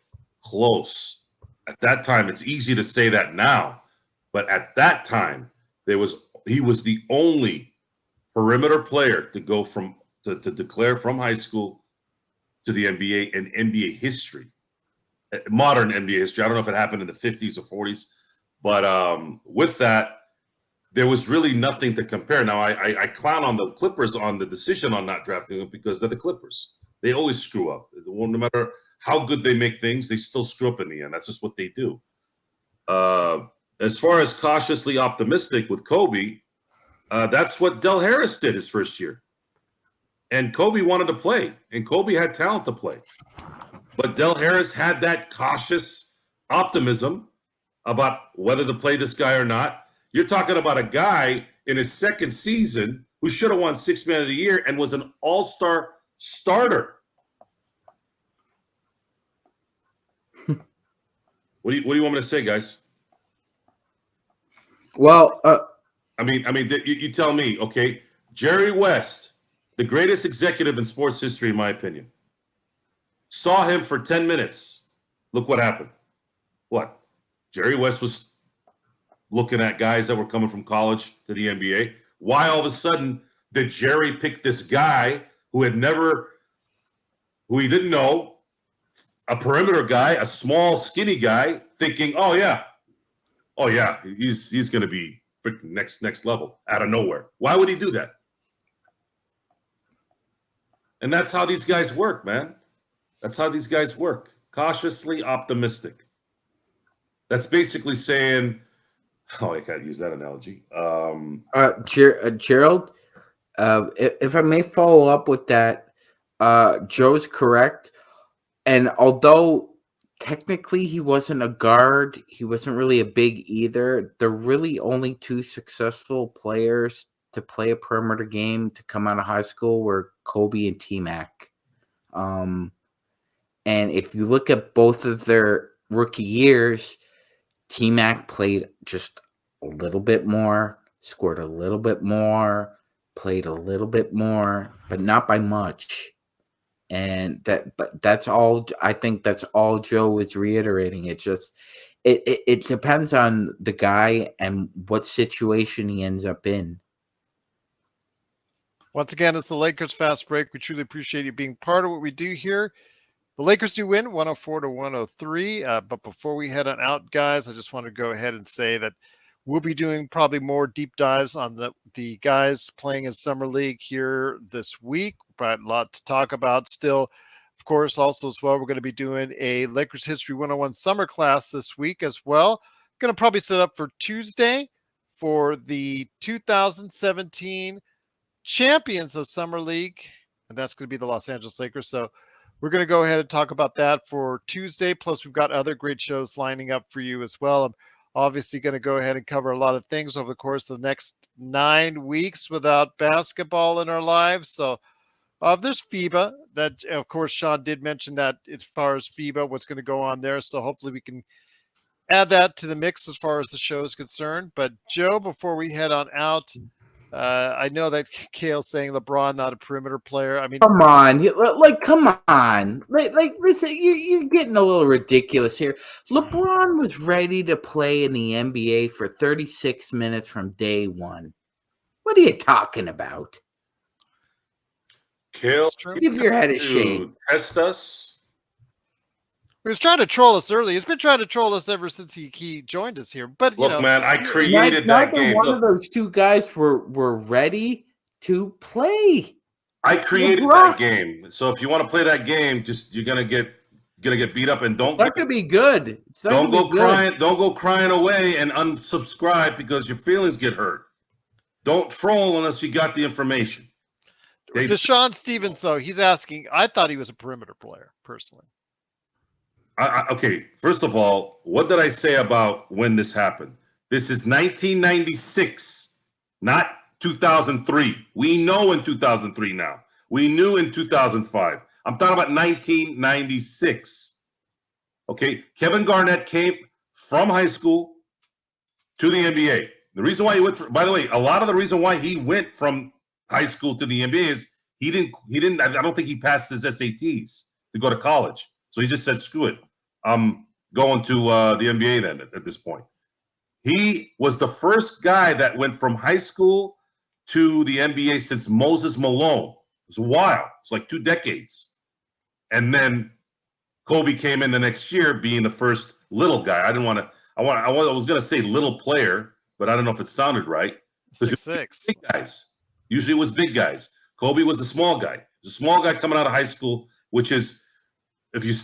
close at that time. It's easy to say that now, but at that time, he was the only perimeter player to go to declare from high school to the NBA in NBA history, modern NBA history. I don't know if it happened in the 50s or 40s, but with that, there was really nothing to compare. Now, I clown on the Clippers on the decision on not drafting him because they're the Clippers. They always screw up. No matter how good they make things, they still screw up in the end. That's just what they do. As far as cautiously optimistic with Kobe, that's what Del Harris did his first year. And Kobe wanted to play, and Kobe had talent to play. But Del Harris had that cautious optimism about whether to play this guy or not. You're talking about a guy in his second season who should have won Sixth Man of the Year and was an all-star starter. What do you want me to say, guys? Well, you tell me, okay? Jerry West, the greatest executive in sports history, in my opinion. Saw him for 10 minutes. Look what happened. What? Jerry West was looking at guys that were coming from college to the NBA. Why all of a sudden did Jerry pick this guy who he didn't know, a perimeter guy, a small, skinny guy, thinking, oh yeah, he's going to be freaking next level out of nowhere. Why would he do that? And that's how these guys work, man. That's how these guys work. Cautiously optimistic. That's basically saying, I can't use that analogy. Gerald, if I may follow up with that, Joe's correct. And although technically he wasn't a guard, he wasn't really a big either. The really only two successful players to play a perimeter game to come out of high school were Kobe and T-Mac. And if you look at both of their rookie years, T-Mac played just a little bit more, scored a little bit more, played a little bit more, but not by much. And that's all. I think that's all Joe was reiterating. It just it depends on the guy and what situation he ends up in. Once again, it's the Lakers Fast Break. We truly appreciate you being part of what we do here. The Lakers do win 104-103. But before we head on out, guys, I just want to go ahead and say that we'll be doing probably more deep dives on the guys playing in Summer League here this week. Probably a lot to talk about still. Of course, also as well, we're going to be doing a Lakers History 101 summer class this week as well. Going to probably set up for Tuesday for the 2017 champions of Summer League, and that's going to be the Los Angeles Lakers. So we're going to go ahead and talk about that for Tuesday. Plus, we've got other great shows lining up for you as well. I'm obviously going to go ahead and cover a lot of things over the course of the next 9 weeks without basketball in our lives. So there's FIBA that, of course, Sean did mention that as far as FIBA, what's going to go on there. So hopefully we can add that to the mix as far as the show is concerned. But Joe, before we head on out, I know that Kale's saying LeBron not a perimeter player. I mean, come on, come on, listen, you're getting a little ridiculous here. LeBron was ready to play in the NBA for 36 minutes from day one. What are you talking about? Kale, give your head a shake. Test us. He was trying to troll us early. He's been trying to troll us ever since he joined us here. But look, man, I created that game. One of those two guys were ready to play. I created that game. So if you want to play that game, just you're gonna get beat up, and don't. That could be good. Don't go crying. Don't go crying away and unsubscribe because your feelings get hurt. Don't troll unless you got the information. Deshaun Stevens, though, he's asking. I thought he was a perimeter player personally. Okay, first of all, what did I say about when this happened? This is 1996, not 2003. We know in 2003 now. We knew in 2005. I'm talking about 1996. Okay, Kevin Garnett came from high school to the NBA. The reason why he went, by the way, a lot of the reason why he went from high school to the NBA is he didn't. I don't think he passed his SATs to go to college. So he just said, screw it. I'm going to the NBA then at this point. He was the first guy that went from high school to the NBA since Moses Malone. It was a while. It's like 2 decades. And then Kobe came in the next year being the first little guy. I was going to say little player, but I don't know if it sounded right. 6'6". Big guys. Usually it was big guys. Kobe was the small guy. The small guy coming out of high school, which is,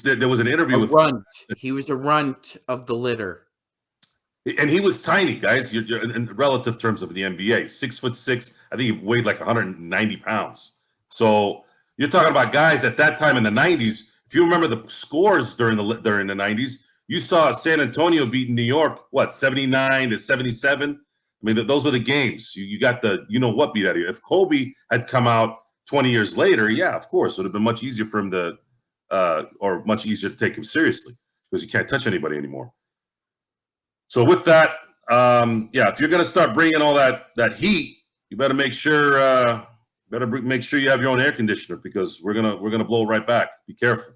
there was an interview with runt. He was a runt of the litter, and he was tiny, guys. You're in relative terms of the NBA, 6'6". I think he weighed like 190 pounds. So you're talking about guys at that time in the 90s. If you remember the scores during the 90s, you saw San Antonio beating New York, 79-77. I mean, those were the games. You got the what beat out of you. If Kobe had come out 20 years later, yeah, of course, it would have been much easier for him to. Or much easier to take him seriously because you can't touch anybody anymore. So with that, if you're gonna start bringing all that heat, you better make sure make sure you have your own air conditioner, because we're gonna blow right back. Be careful.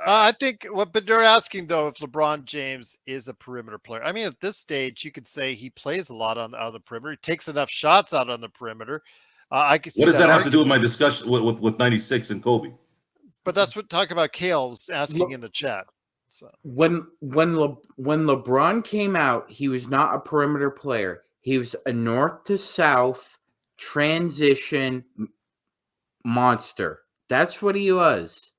I think but they're asking though if LeBron James is a perimeter player. I mean, at this stage, you could say he plays a lot on the perimeter. He takes enough shots out on the perimeter. I could see What does that have to do with argument. my discussion with 96 and Kobe? But that's what talking about. Kale was asking in the chat. So when LeBron came out, he was not a perimeter player. He was a north to south transition monster. That's what he was.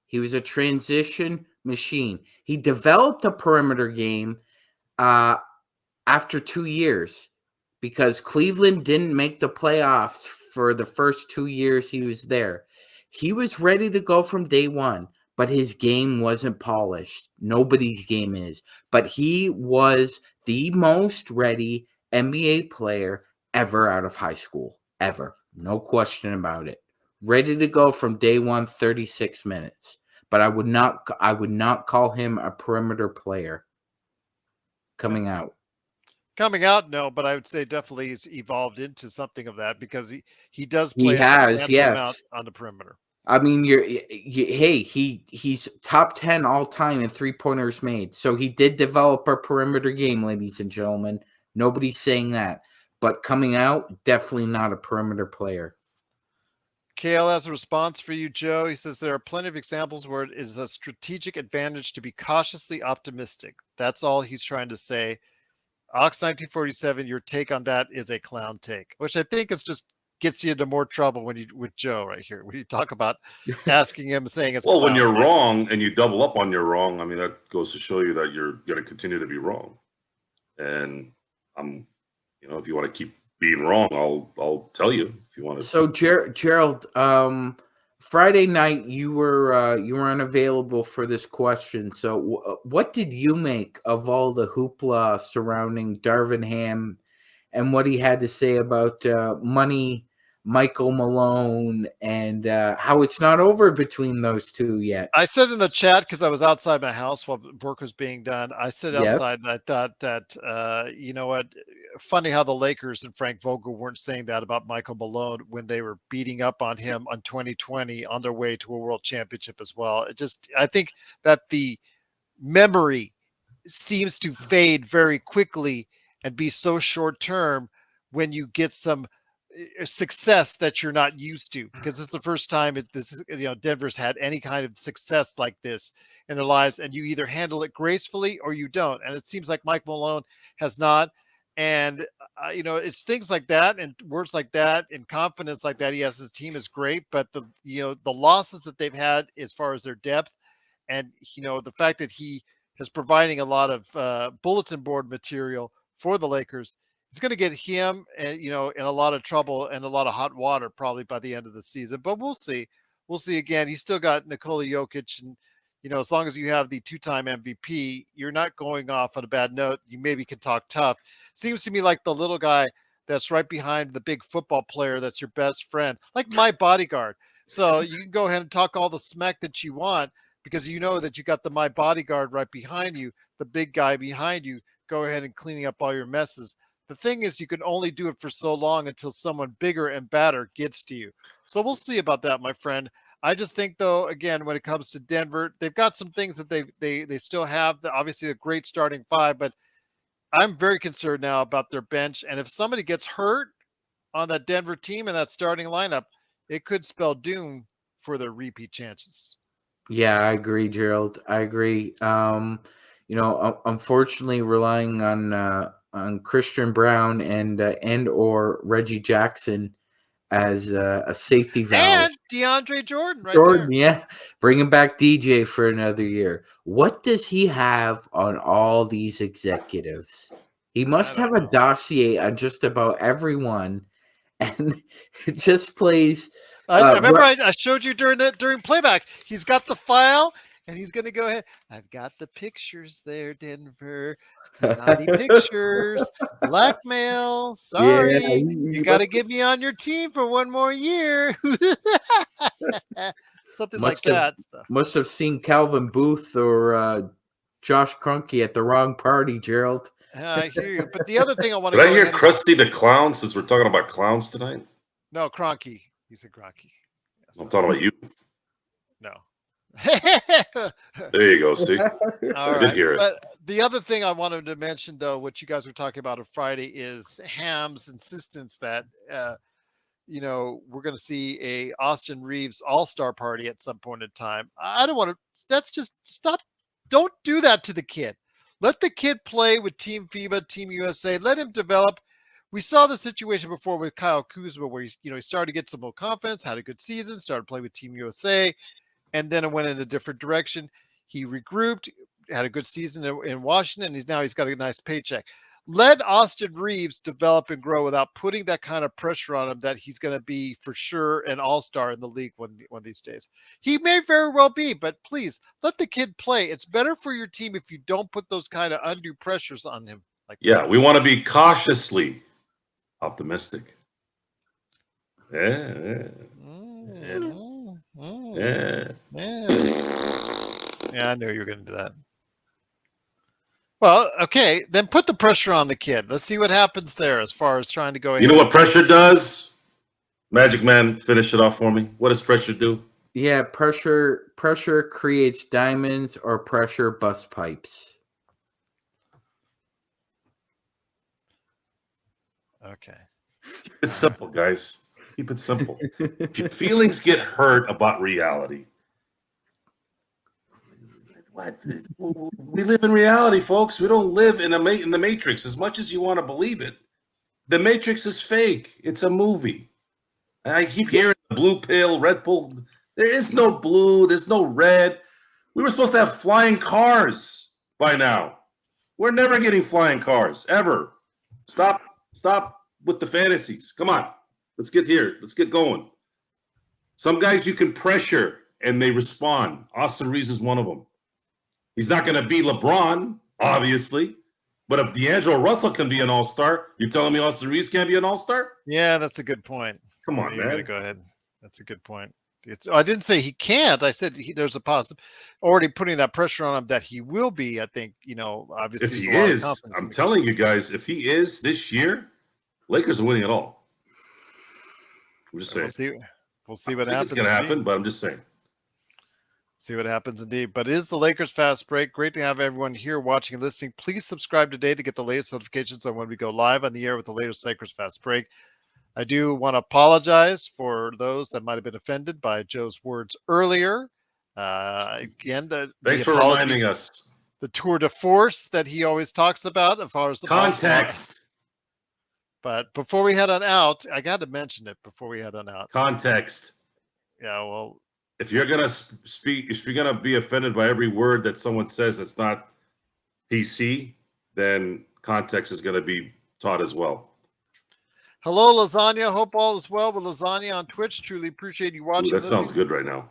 He was a transition machine. He developed a perimeter game after 2 years because Cleveland didn't make the playoffs for the first 2 years he was there. He was ready to go from day one, but his game wasn't polished. Nobody's game is. But he was the most ready NBA player ever out of high school. Ever. No question about it. Ready to go from day one, 36 minutes. But I would not call him a perimeter player coming out. Coming out, no, but I would say definitely it's evolved into something of that because he does He play a has, substantial amount yes. on the perimeter. I mean, he's top 10 all time in 3-pointers made. So he did develop a perimeter game, ladies and gentlemen. Nobody's saying that. But coming out, definitely not a perimeter player. Kale has a response for you, Joe. He says there are plenty of examples where it is a strategic advantage to be cautiously optimistic. That's all he's trying to say. Ox 1947, your take on that is a clown take, which I think is just gets you into more trouble with Joe right here when you talk about asking him, saying it's well, when you're take. wrong and you double up on your wrong, I mean, that goes to show you that you're going to continue to be wrong. And if you want to keep being wrong, I'll tell you if you want to. So Gerald, Friday night you were unavailable for this question. So what did you make of all the hoopla surrounding Darvin Ham and what he had to say about money, Michael Malone, and how it's not over between those two yet? I said in the chat, because I was outside my house while work was being done, I said outside and I thought that, you know what, funny how the Lakers and Frank Vogel weren't saying that about Michael Malone when they were beating up on him on 2020 on their way to a world championship as well. I think that the memory seems to fade very quickly and be so short term when you get some success that you're not used to, because it's the first time Denver's had any kind of success like this in their lives, and you either handle it gracefully or you don't, and it seems like Mike Malone has not. And it's things like that and words like that and confidence like that. Yes, his team is great, but the losses that they've had as far as their depth, and the fact that he is providing a lot of bulletin board material for the Lakers, it's going to get him, in a lot of trouble and a lot of hot water probably by the end of the season. But we'll see. We'll see. Again, he's still got Nikola Jokic, and as long as you have the 2-time MVP, you're not going off on a bad note. You maybe can talk tough. Seems to me like the little guy that's right behind the big football player that's your best friend, like my bodyguard. So you can go ahead and talk all the smack that you want because you know that you got the my bodyguard right behind you, the big guy behind you. Go ahead and cleaning up all your messes. The thing is, you can only do it for so long until someone bigger and badder gets to you. So we'll see about that, my friend. I just think, though, again, when it comes to Denver, they've got some things that they still have. Obviously, a great starting five, but I'm very concerned now about their bench. And if somebody gets hurt on that Denver team and that starting lineup, it could spell doom for their repeat chances. Yeah, I agree, Gerald. I agree. Unfortunately, relying on Christian Brown and or Reggie Jackson as a safety valve. And DeAndre Jordan Jordan, there. yeah. Bringing back DJ for another year. What does he have on all these executives? He must have a dossier on just about everyone, and it just plays. I remember I showed you during playback. He's got the file, and he's going to go ahead. I've got the pictures there, Denver. Naughty pictures, blackmail. Sorry, Yeah, you got to get me on your team for one more year. Something like that. Must have seen Calvin Booth or Josh Krunke at the wrong party, Gerald. I hear you. But the other thing I want to Did go I hear ahead and- Krusty the Clown since we're talking about clowns tonight? No, Cronky. He said Cronky. I'm talking about you. No. There you go. See, All I did right. hear it. But the other thing I wanted to mention, though, what you guys were talking about on Friday is Ham's insistence that, we're going to see a Austin Reaves all-star party at some point in time. I don't want to. That's just stop. Don't do that to the kid. Let the kid play with Team FIBA, Team USA. Let him develop. We saw the situation before with Kyle Kuzma, where he started to get some more confidence, had a good season, started playing with Team USA, and then it went in a different direction. He regrouped, had a good season in Washington. He's got a nice paycheck. Let Austin Reaves develop and grow without putting that kind of pressure on him that he's going to be for sure an all-star in the league one of these days. He may very well be, but please let the kid play. It's better for your team if you don't put those kind of undue pressures on him. We want to be cautiously optimistic. Yeah. Yeah, I knew you were going to do that. Well, okay, then put the pressure on the kid. Let's see what happens there as far as trying to go ahead. You know what pressure does? MagicMan, finish it off for me. What does pressure do? Yeah, pressure creates diamonds, or pressure busts pipes. Okay. It's simple, guys. Keep it simple. If your feelings get hurt about reality, we live in reality, folks. We don't live in the Matrix. As much as you want to believe it, the Matrix is fake. It's a movie. I keep hearing blue pill, red pill. There is no blue. There's no red. We were supposed to have flying cars by now. We're never getting flying cars, ever. Stop with the fantasies. Come on. Let's get here. Let's get going. Some guys you can pressure and they respond. Austin Reaves is one of them. He's not going to be LeBron, obviously. But if D'Angelo Russell can be an all-star, you're telling me Austin Reaves can't be an all-star? Yeah, that's a good point. Come on, man. Go ahead. That's a good point. I didn't say he can't. I said there's a possible. Already putting that pressure on him that he will be. I think obviously. If he is, I'm telling you guys, if he is this year, Lakers are winning it all. I'm just saying. We'll see what happens. It's going to happen, but I'm just saying. See what happens indeed. But it is the Lakers Fast Break. Great to have everyone here watching and listening. Please subscribe today to get the latest notifications on when we go live on the air with the latest Lakers Fast Break. I do want to apologize for those that might have been offended by Joe's words earlier. Again, thanks for reminding us. The tour de force that he always talks about as far as the context. But before we head on out, I got to mention it before we head on out. Context. Yeah, well, if you're gonna speak, if you're gonna be offended by every word that someone says that's not PC, then context is gonna be taught as well. Hello, Lasagna. Hope all is well with Lasagna on Twitch. Truly appreciate you watching. Ooh, that sounds good right now.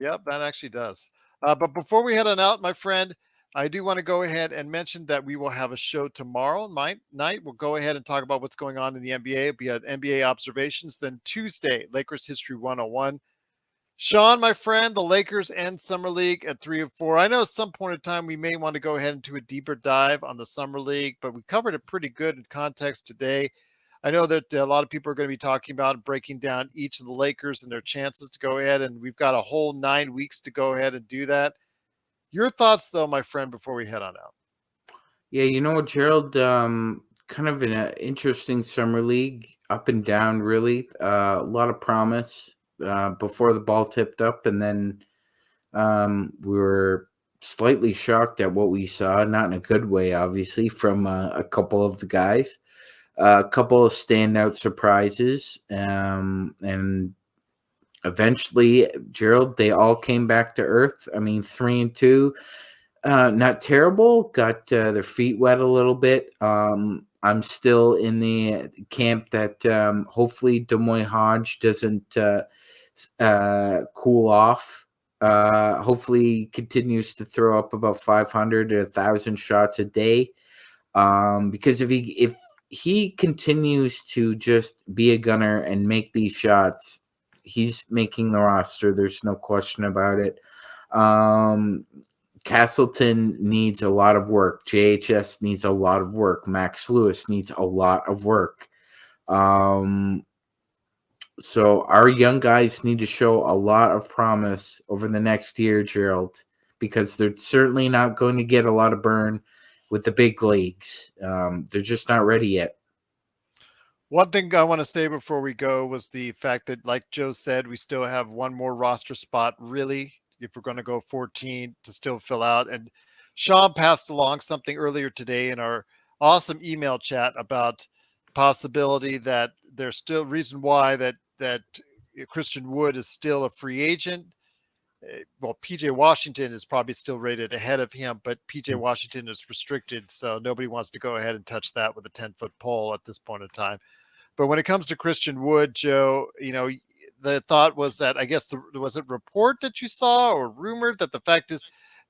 Yep, that actually does. But before we head on out, my friend, I do want to go ahead and mention that we will have a show tomorrow night. We'll go ahead and talk about what's going on in the NBA. It'll be at NBA Observations. Then Tuesday, Lakers History 101. Sean, my friend, the Lakers end Summer League at 3 of 4. I know at some point in time we may want to go ahead into a deeper dive on the Summer League, but we covered it pretty good in context today. I know that a lot of people are going to be talking about breaking down each of the Lakers and their chances to go ahead, and we've got a whole 9 weeks to go ahead and do that. Your thoughts, though, my friend, before we head on out. Yeah, you know what, Gerald? Kind of an interesting Summer League, up and down, really. A lot of promise before the ball tipped up, and then we were slightly shocked at what we saw, not in a good way, obviously, from a couple of the guys. A couple of standout surprises, and eventually, Gerald, they all came back to earth. I mean, 3-2, not terrible. Got their feet wet a little bit. I'm still in the camp that hopefully Des Moines Hodge doesn't cool off. Hopefully, continues to throw up about 500 to 1,000 shots a day. Because if he continues to just be a gunner and make these shots, he's making the roster. There's no question about it. Castleton needs a lot of work. JHS needs a lot of work. Max Lewis needs a lot of work. So our young guys need to show a lot of promise over the next year, Gerald, because they're certainly not going to get a lot of burn with the big leagues. They're just not ready yet. One thing I want to say before we go was the fact that, like Joe said, we still have one more roster spot, really, if we're going to go 14 to still fill out. And Sean passed along something earlier today in our awesome email chat about possibility that there's still reason why that Christian Wood is still a free agent. Well, PJ Washington is probably still rated ahead of him, but PJ Washington is restricted, so nobody wants to go ahead and touch that with a 10-foot pole at this point in time. But when it comes to Christian Wood, Joe, the thought was that, I guess, was it report that you saw or rumored that the fact is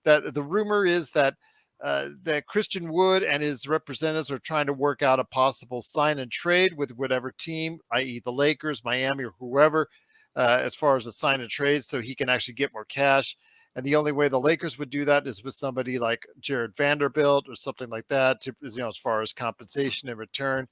that the rumor is that that Christian Wood and his representatives are trying to work out a possible sign and trade with whatever team, i.e. the Lakers, Miami, or whoever, as far as a sign and trade, so he can actually get more cash. And the only way the Lakers would do that is with somebody like Jared Vanderbilt or something like that, to, as far as compensation in return.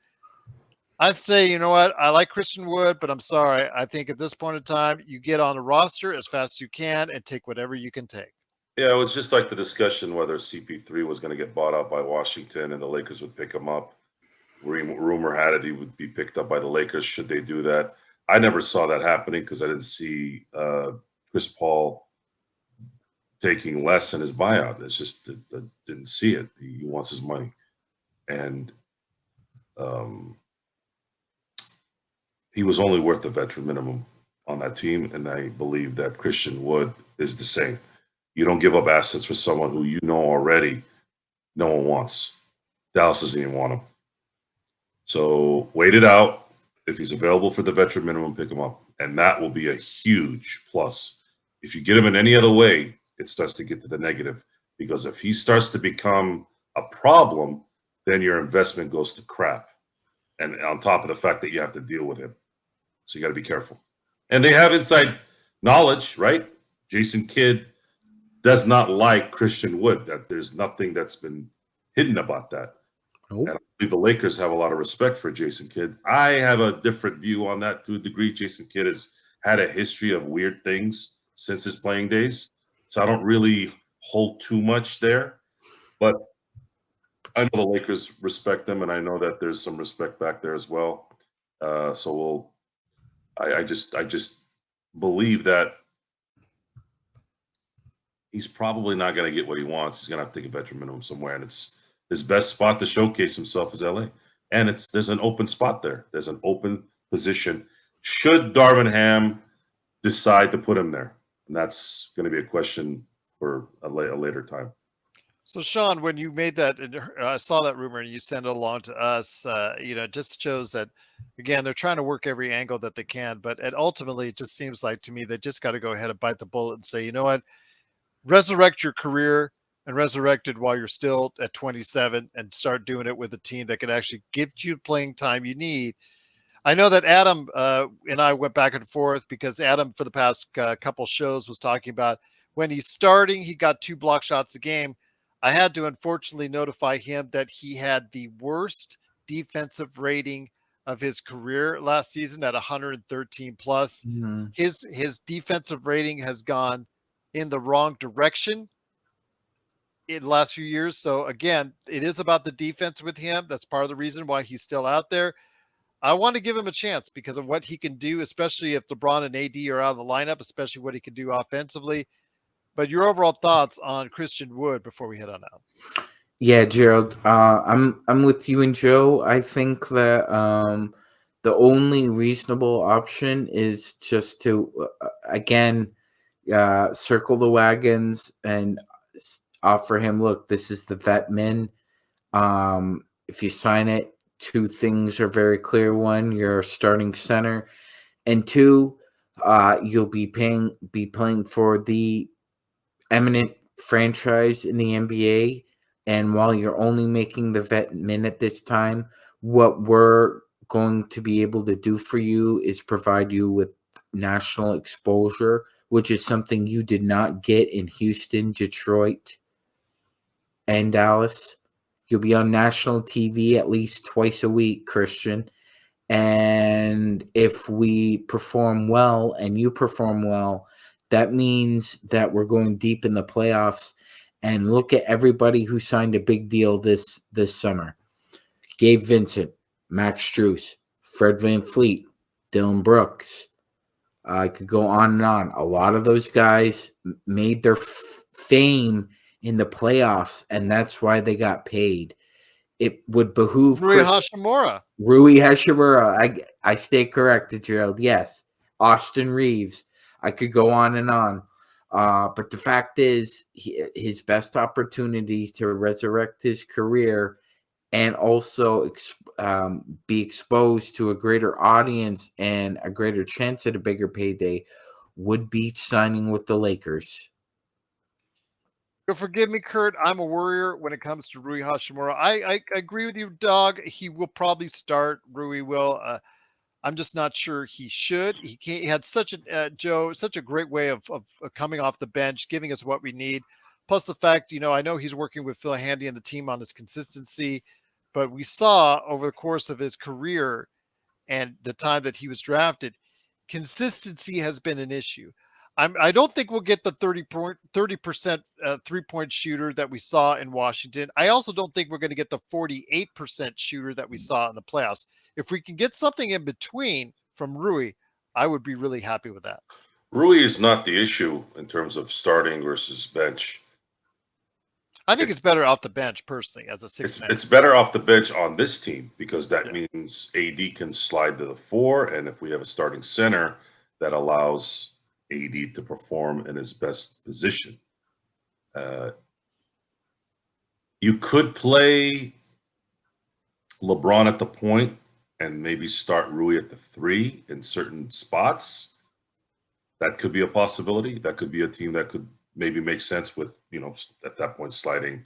I'd say, you know what? I like Christian Wood, but I'm sorry. I think at this point in time, you get on the roster as fast as you can and take whatever you can take. Yeah, it was just like the discussion whether CP3 was going to get bought out by Washington and the Lakers would pick him up. Rumor had it he would be picked up by the Lakers should they do that. I never saw that happening because I didn't see Chris Paul taking less in his buyout. It's just I didn't see it. He wants his money, and he was only worth the veteran minimum on that team, and I believe that Christian Wood is the same. You don't give up assets for someone who you know already no one wants. Dallas doesn't even want him. So wait it out. If he's available for the veteran minimum, pick him up. And that will be a huge plus. If you get him in any other way, it starts to get to the negative. Because if he starts to become a problem, then your investment goes to crap. And on top of the fact that you have to deal with him. So you got to be careful. And they have inside knowledge, right? Jason Kidd does not like Christian Wood. That there's nothing that's been hidden about that. Nope. And I believe the Lakers have a lot of respect for Jason Kidd. I have a different view on that to a degree. Jason Kidd has had a history of weird things since his playing days. So I don't really hold too much there. But I know the Lakers respect them, and I know that there's some respect back there as well. I just believe that he's probably not going to get what he wants. He's going to have to take a veteran minimum somewhere, and it's his best spot to showcase himself is LA. And there's an open spot there. There's an open position. Should Darvin Ham decide to put him there? And that's going to be a question for a later time. So, Sean, when you made that, I saw that rumor and you sent it along to us, it just shows that, again, they're trying to work every angle that they can. But ultimately, it just seems like to me they just got to go ahead and bite the bullet and say, you know what, resurrect your career and resurrect it while you're still at 27 and start doing it with a team that can actually give you playing time you need. I know that Adam and I went back and forth because Adam, for the past couple shows, was talking about when he's starting, he got 2 block shots a game. I had to unfortunately notify him that he had the worst defensive rating of his career last season at 113 plus. Mm-hmm. His defensive rating has gone in the wrong direction in the last few years. So again, it is about the defense with him. That's part of the reason why he's still out there. I want to give him a chance because of what he can do, especially if LeBron and AD are out of the lineup, especially what he can do offensively. But your overall thoughts on Christian Wood before we head on out? Yeah, Gerald, I'm with you and Joe. I think that the only reasonable option is just to again circle the wagons and offer him, look, this is the vet min. If you sign it, 2 things are very clear. 1, you're a starting center, and 2, you'll be playing for the eminent franchise in the NBA. And while you're only making the vet min at this time, what we're going to be able to do for you is provide you with national exposure, which is something you did not get in Houston, Detroit, and Dallas. You'll be on national TV at least twice a week, Christian. And if we perform well and you perform well, that means that we're going deep in the playoffs. And look at everybody who signed a big deal this summer. Gabe Vincent, Max Struess, Fred VanVleet, Dylan Brooks. I could go on and on. A lot of those guys made their fame in the playoffs, and that's why they got paid. It would behoove Rui Hashimura. Rui Hashimura. I stay corrected, Gerald. Yes. Austin Reaves. I could go on and on. But the fact is, his best opportunity to resurrect his career and also be exposed to a greater audience and a greater chance at a bigger payday would be signing with the Lakers. You'll forgive me, Kurt. I'm a worrier when it comes to Rui Hashimura. I agree with you, Dog. He will probably start. Rui will. I'm just not sure he should. He had such a great way of coming off the bench, giving us what we need. Plus the fact, I know he's working with Phil Handy and the team on his consistency, but we saw over the course of his career and the time that he was drafted, consistency has been an issue. I don't think we'll get the 30% 3-point shooter that we saw in Washington. I also don't think we're going to get the 48% shooter that we saw in the playoffs. If we can get something in between from Rui, I would be really happy with that. Rui is not the issue in terms of starting versus bench. I think it's better off the bench personally as a six-man. It's better off the bench on this team because that means AD can slide to the 4, and if we have a starting center, that allows AD to perform in his best position. You could play LeBron at the point and maybe start Rui at the 3 in certain spots. That could be a possibility. That could be a team that could maybe make sense with, at that point sliding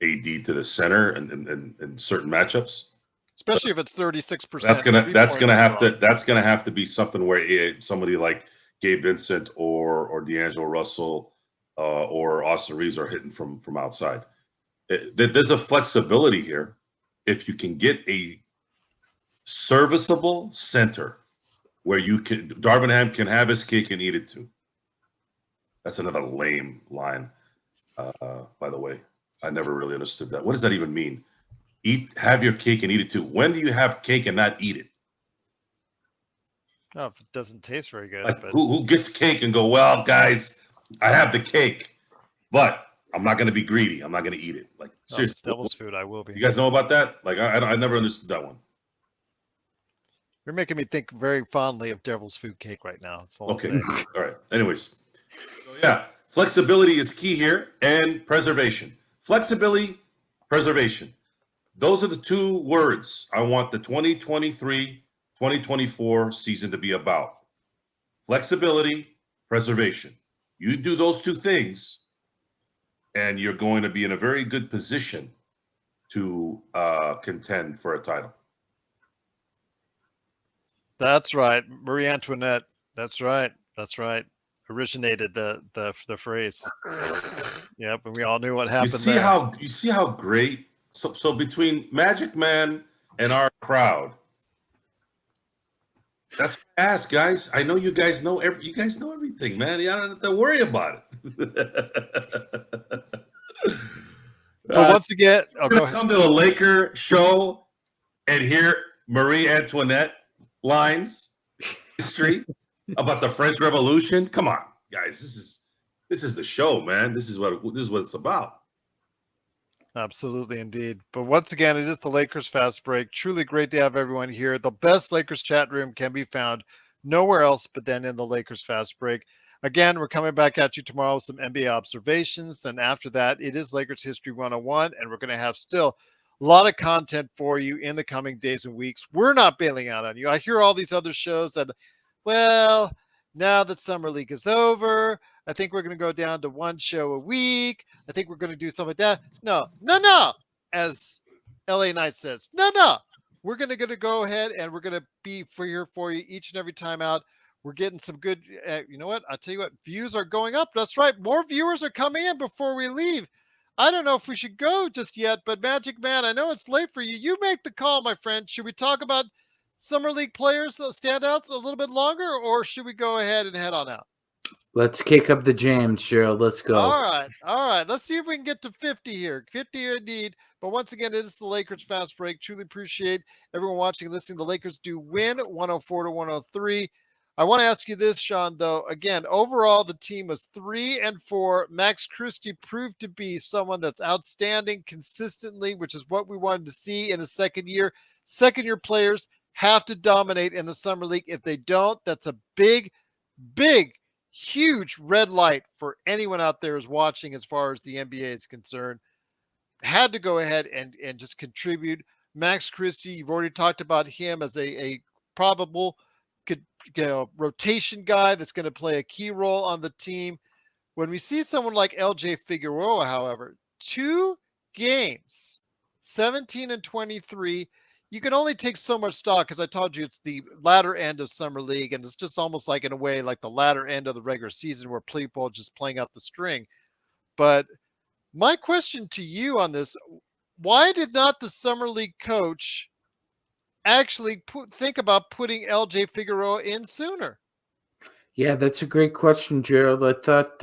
AD to the center and in certain matchups. Especially if it's 36%. That's gonna have to be something where somebody like Gabe Vincent or D'Angelo Russell or Austin Reaves are hitting from outside. There's a flexibility here. If you can get a serviceable center where Darvin Ham can have his cake and eat it too. That's another lame line, by the way. I never really understood that. What does that even mean? Have your cake and eat it too. When do you have cake and not eat it? Oh, it doesn't taste very good. Like, but... who gets cake and go, well, guys, I have the cake, but I'm not going to be greedy. I'm not going to eat it. Like, seriously. Devil's food, I will be. You guys know about that? Like, I never understood that one. You're making me think very fondly of Devil's Food cake right now. That's all Okay. I'm saying. All right. Anyways. So, yeah. Flexibility is key here and preservation. Flexibility, preservation. Those are the two words I want the 2023-2024 season to be about. Flexibility, preservation. You do those two things, and you're going to be in a very good position to contend for a title. That's right. Marie Antoinette. That's right. Originated the phrase. Yep, and we all knew what happened there. You see how great. So between MagicMan and our crowd, that's my ask, guys. I know you guys know you guys know everything, man. You don't have to worry about it. But once again, go ahead. Come to a Laker show and hear Marie Antoinette lines, history about the French Revolution. Come on, guys. This is the show, man. This is what it's about. Absolutely, indeed. But once again, it is the Lakers Fast Break. Truly great to have everyone here. The best Lakers chat room can be found nowhere else but then in the Lakers Fast Break. Again, we're coming back at you tomorrow with some NBA observations. Then after that, it is Lakers History 101, and we're going to have still a lot of content for you in the coming days and weeks. We're not bailing out on you. I hear all these other shows that, well, now that Summer League is over, I think we're going to go down to one show a week. I think we're going to do something like that. No. As LA Knight says, no. We're going to go ahead and we're going to be here for you each and every time out. We're getting some good, you know what? I'll tell you what, views are going up. That's right. More viewers are coming in before we leave. I don't know if we should go just yet, but Magic Man, I know it's late for you. You make the call, my friend. Should we talk about Summer League players, standouts, a little bit longer, or should we go ahead and head on out? Let's kick up the jams, Gerald. Let's go. All right. Let's see if we can get to 50 here. 50 here indeed. But once again, it is the Lakers fast break. Truly appreciate everyone watching and listening. The Lakers do win 104 to 103. I want to ask you this, Sean, though. Again, overall, the team was 3-4. Max Christie proved to be someone that's outstanding consistently, which is what we wanted to see in the second year. Second year players have to dominate in the Summer League. If they don't, that's a big, huge red light for anyone out there who's watching as far as the NBA is concerned. Had to go ahead and just contribute. Max Christie, you've already talked about him as a probable rotation guy that's going to play a key role on the team. When we see someone like LJ Figueroa, however, 2 games, 17 and 23, you can only take so much stock because I told you it's the latter end of summer league, and it's just almost like in a way like the latter end of the regular season where people just playing out the string. But my question to you on this: why did not the summer league coach actually think about putting LJ Figueroa in sooner? Yeah, that's a great question, Gerald. I thought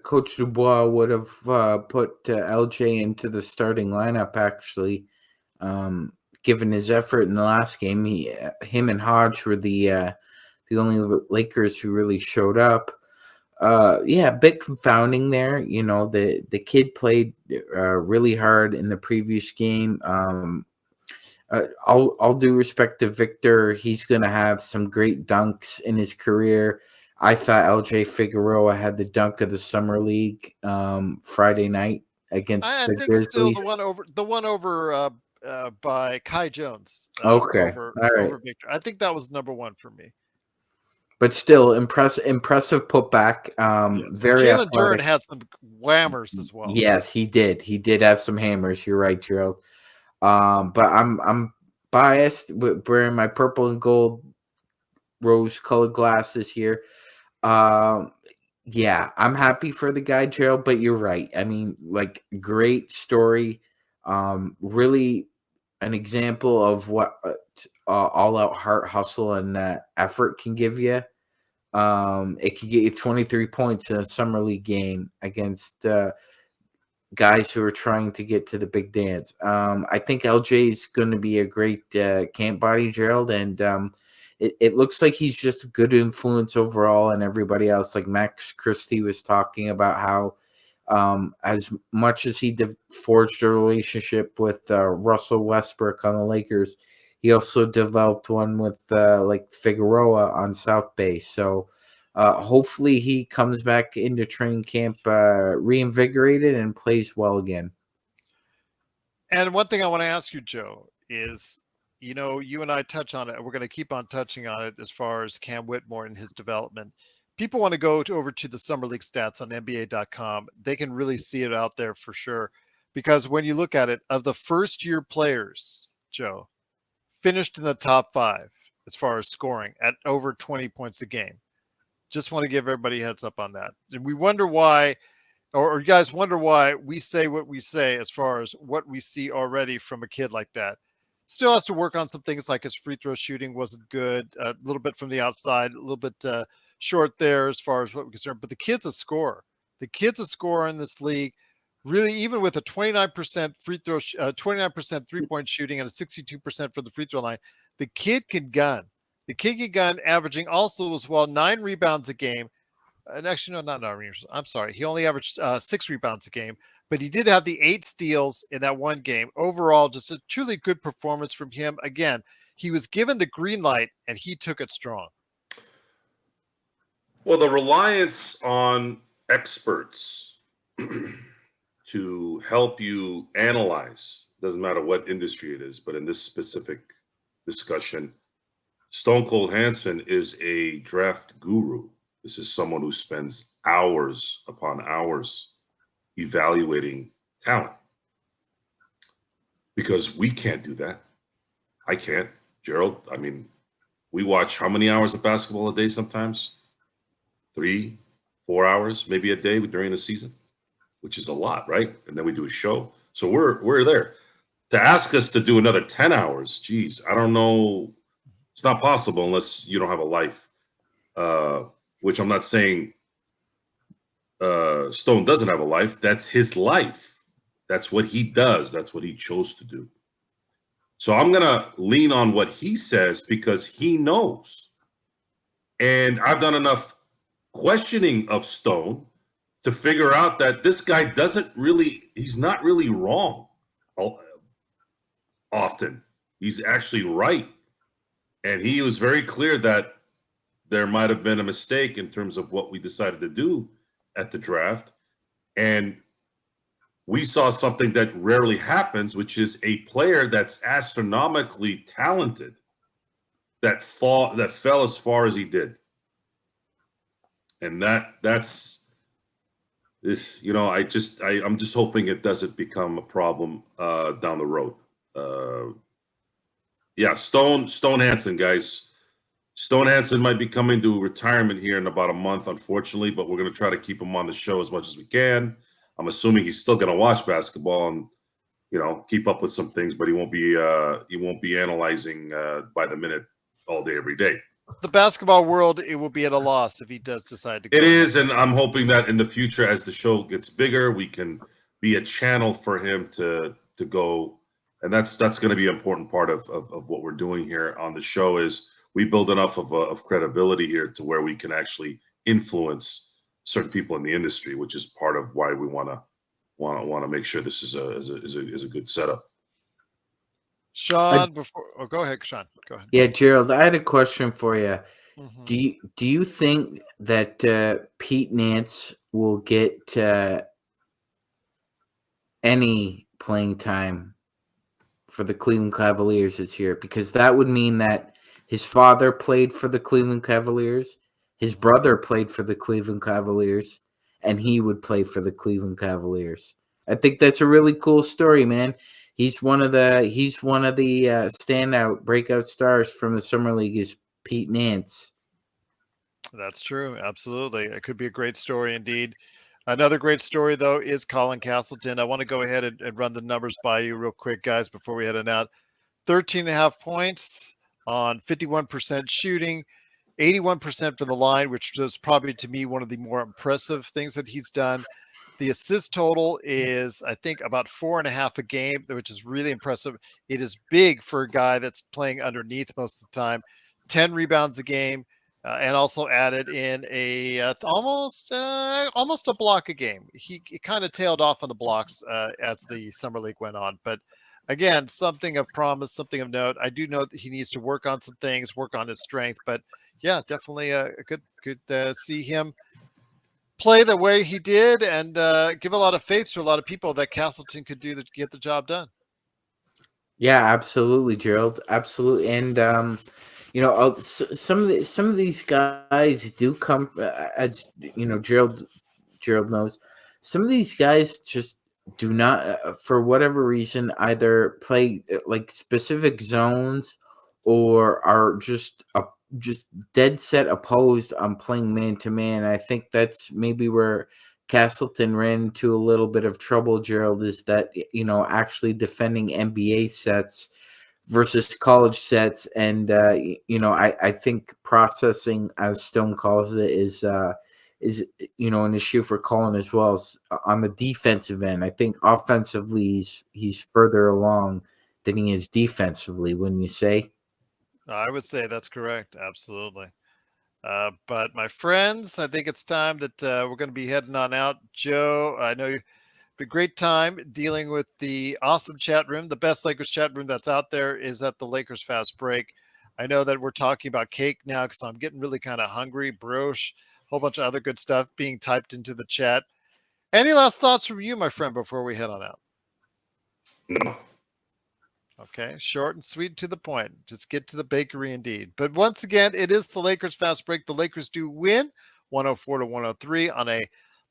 Coach Dubois would have put LJ into the starting lineup. Actually, given his effort in the last game, him and Hodge were the only Lakers who really showed up. Yeah, a bit confounding there. You know, the kid played really hard in the previous game. All due respect to Victor, he's going to have some great dunks in his career. I thought LJ Figueroa had the dunk of the summer league Friday night against I the think still Grizzlies. the one over by Kai Jones Okay, over all right, Victor. I think that was number one for me. but still impressive putback. Yes, Very Jalen Duren athletic. had some whammers as well. Yes, he did. He did have some hammers. You're right, Gerald. But I'm biased with wearing my purple and gold rose-colored glasses here. Um, yeah, I'm happy for the guy, Gerald. But you're right. I mean, like, great story. Really an example of what all-out heart, hustle, and effort can give you. It can get you 23 points in a summer league game against guys who are trying to get to the big dance. I think LJ is going to be a great camp body, Gerald, and it looks like he's just a good influence overall and everybody else. Like Max Christie was talking about how as much as he forged a relationship with Russell Westbrook on the Lakers, he also developed one with like Figueroa on South Bay. So hopefully he comes back into training camp reinvigorated and plays well again. And one thing I want to ask you, Joe, is you and I touch on it. We're going to keep on touching on it as far as Cam Whitmore and his development. People want to go over to the Summer League stats on NBA.com. They can really see it out there for sure. Because when you look at it, of the first year players, Joe, finished in the top 5 as far as scoring at over 20 points a game. Just want to give everybody a heads up on that. And we wonder why, or you guys wonder why we say what we say as far as what we see already from a kid like that. Still has to work on some things like his free throw shooting wasn't good, a little bit from the outside, a little bit short there as far as what we're concerned. But the kid's a scorer. The kid's a scorer in this league. Really, even with a 29% free throw, 29% 3-point shooting and a 62% for the free throw line, the kid can gun. The kid can gun, averaging also as well 9 rebounds a game. And actually, no, not 9 rebounds. I'm sorry. He only averaged 6 rebounds a game, but he did have the 8 steals in that one game. Overall, just a truly good performance from him. Again, he was given the green light and he took it strong. Well, the reliance on experts to help you analyze, doesn't matter what industry it is, but in this specific discussion, Stone Cold Hansen is a draft guru. This is someone who spends hours upon hours evaluating talent. Because we can't do that. I can't. Gerald, I mean, we watch how many hours of basketball a day sometimes? 3, 4 hours, maybe a day during the season. which is a lot, right? And then we do a show. So we're there. To ask us to do another 10 hours, geez, I don't know. It's not possible unless you don't have a life. Which I'm not saying Stone doesn't have a life. That's his life. That's what he does. That's what he chose to do. So I'm going to lean on what he says because he knows. And I've done enough questioning of Stone to figure out that this guy he's not really wrong often. He's actually right. And he was very clear that there might have been a mistake in terms of what we decided to do at the draft. And we saw something that rarely happens, which is a player that's astronomically talented that fell as far as he did. And that's this, I'm just hoping it doesn't become a problem down the road. Stone Hansen, guys. Stone Hansen might be coming to retirement here in about a month, unfortunately, but we're going to try to keep him on the show as much as we can. I'm assuming he's still going to watch basketball and, keep up with some things, but he won't be analyzing by the minute all day, every day. The basketball world, it will be at a loss if he does decide to go. It is, and I'm hoping that in the future, as the show gets bigger, we can be a channel for him to go, and that's going to be an important part of what we're doing here on the show. Is we build enough of credibility here to where we can actually influence certain people in the industry, which is part of why we want to make sure this is a good setup. Sean, go ahead, Sean. Go ahead. Yeah, Gerald, I had a question for you. Mm-hmm. Do you think that Pete Nance will get any playing time for the Cleveland Cavaliers this year? Because that would mean that his father played for the Cleveland Cavaliers, his brother played for the Cleveland Cavaliers, and he would play for the Cleveland Cavaliers. I think that's a really cool story, man. He's one of the standout breakout stars from the summer league is Pete Nance. That's true. Absolutely. It could be a great story indeed. Another great story, though, is Colin Castleton. I want to go ahead and run the numbers by you real quick, guys, before we head on out. 13.5 points on 51% shooting, 81% for the line, which was probably to me one of the more impressive things that he's done. The assist total is, I think, about 4.5 a game, which is really impressive. It is big for a guy that's playing underneath most of the time. 10 rebounds a game. And also added in a almost a block a game. He kind of tailed off on the blocks as the summer league went on, but again, something of promise, something of note. I do know that he needs to work on some things, work on his strength, but yeah, definitely a good see him play the way he did and give a lot of faith to a lot of people that Castleton could get the job done. Yeah, absolutely, Gerald. Absolutely, and some of these guys do come, as Gerald knows. Some of these guys just do not, for whatever reason, either play like specific zones or are just dead set opposed on playing man to man. I think that's maybe where Castleton ran into a little bit of trouble, Gerald, is that actually defending NBA sets versus college sets, and I think processing, as Stone calls it, is an issue for Colin as well as on the defensive end. I think offensively he's further along than he is defensively. Wouldn't you say? I would say that's correct. Absolutely. But my friends, I think it's time that we're going to be heading on out. Joe, I know you a great time dealing with the awesome chat room. The best Lakers chat room that's out there is at the Lakers Fast Break. I know that we're talking about cake now because I'm getting really kind of hungry, broche, a whole bunch of other good stuff being typed into the chat. Any last thoughts from you, my friend, before we head on out? No. Okay, short and sweet to the point. Just get to the bakery indeed. But once again, it is the Lakers Fast Break. The Lakers do win 104 to 103 on a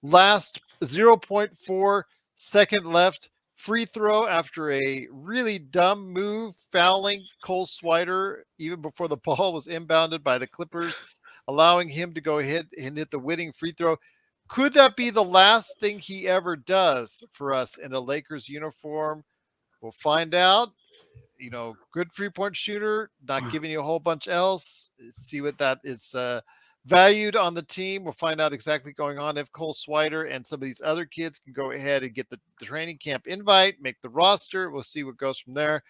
last 0.4 second left free throw after a really dumb move, fouling Cole Swider even before the ball was inbounded by the Clippers, allowing him to go ahead and hit the winning free throw. Could that be the last thing he ever does for us in a Lakers uniform? We'll find out. Good 3-point shooter, not giving you a whole bunch else. See what that is valued on the team. We'll find out exactly going on if Cole Swider and some of these other kids can go ahead and get the training camp invite, make the roster. We'll see what goes from there.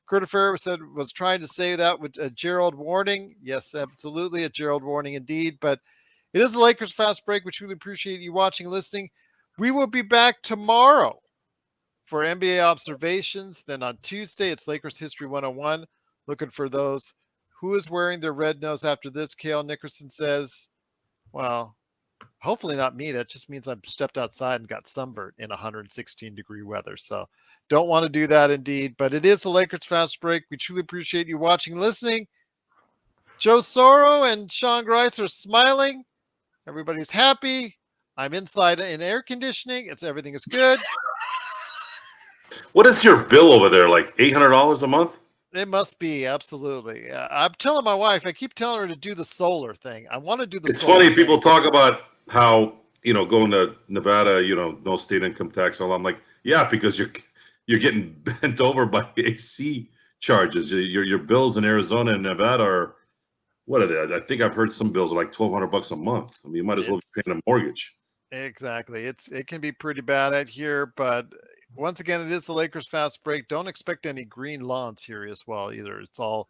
Kurt Affair was trying to say that with a Gerald warning. Yes, absolutely, a Gerald warning indeed. But it is the Lakers Fast Break. We truly appreciate you watching and listening. We will be back tomorrow for NBA observations. Then on Tuesday, it's Lakers History 101. Looking for those. Who is wearing their red nose after this? Kale Nickerson says, well, hopefully not me. That just means I've stepped outside and got sunburned in 116-degree weather. So don't want to do that indeed. But it is the Lakers Fast Break. We truly appreciate you watching and listening. Joe Soro and Sean Grice are smiling. Everybody's happy. I'm inside in air conditioning. Everything is good. What is your bill over there? Like $800 a month? It must be, absolutely. I'm telling my wife, I keep telling her to do the solar thing. I want to do the It's solar funny, thing. people talk about how, going to Nevada, no state income tax. All I'm like, yeah, because you're getting bent over by AC charges. Your bills in Arizona and Nevada are, what are they? I think I've heard some bills are like $1,200 a month. I mean, you might as well be paying a mortgage. Exactly. It can be pretty bad out here, but once again, it is the Lakers Fast Break. Don't expect any green lawns here as well either. It's all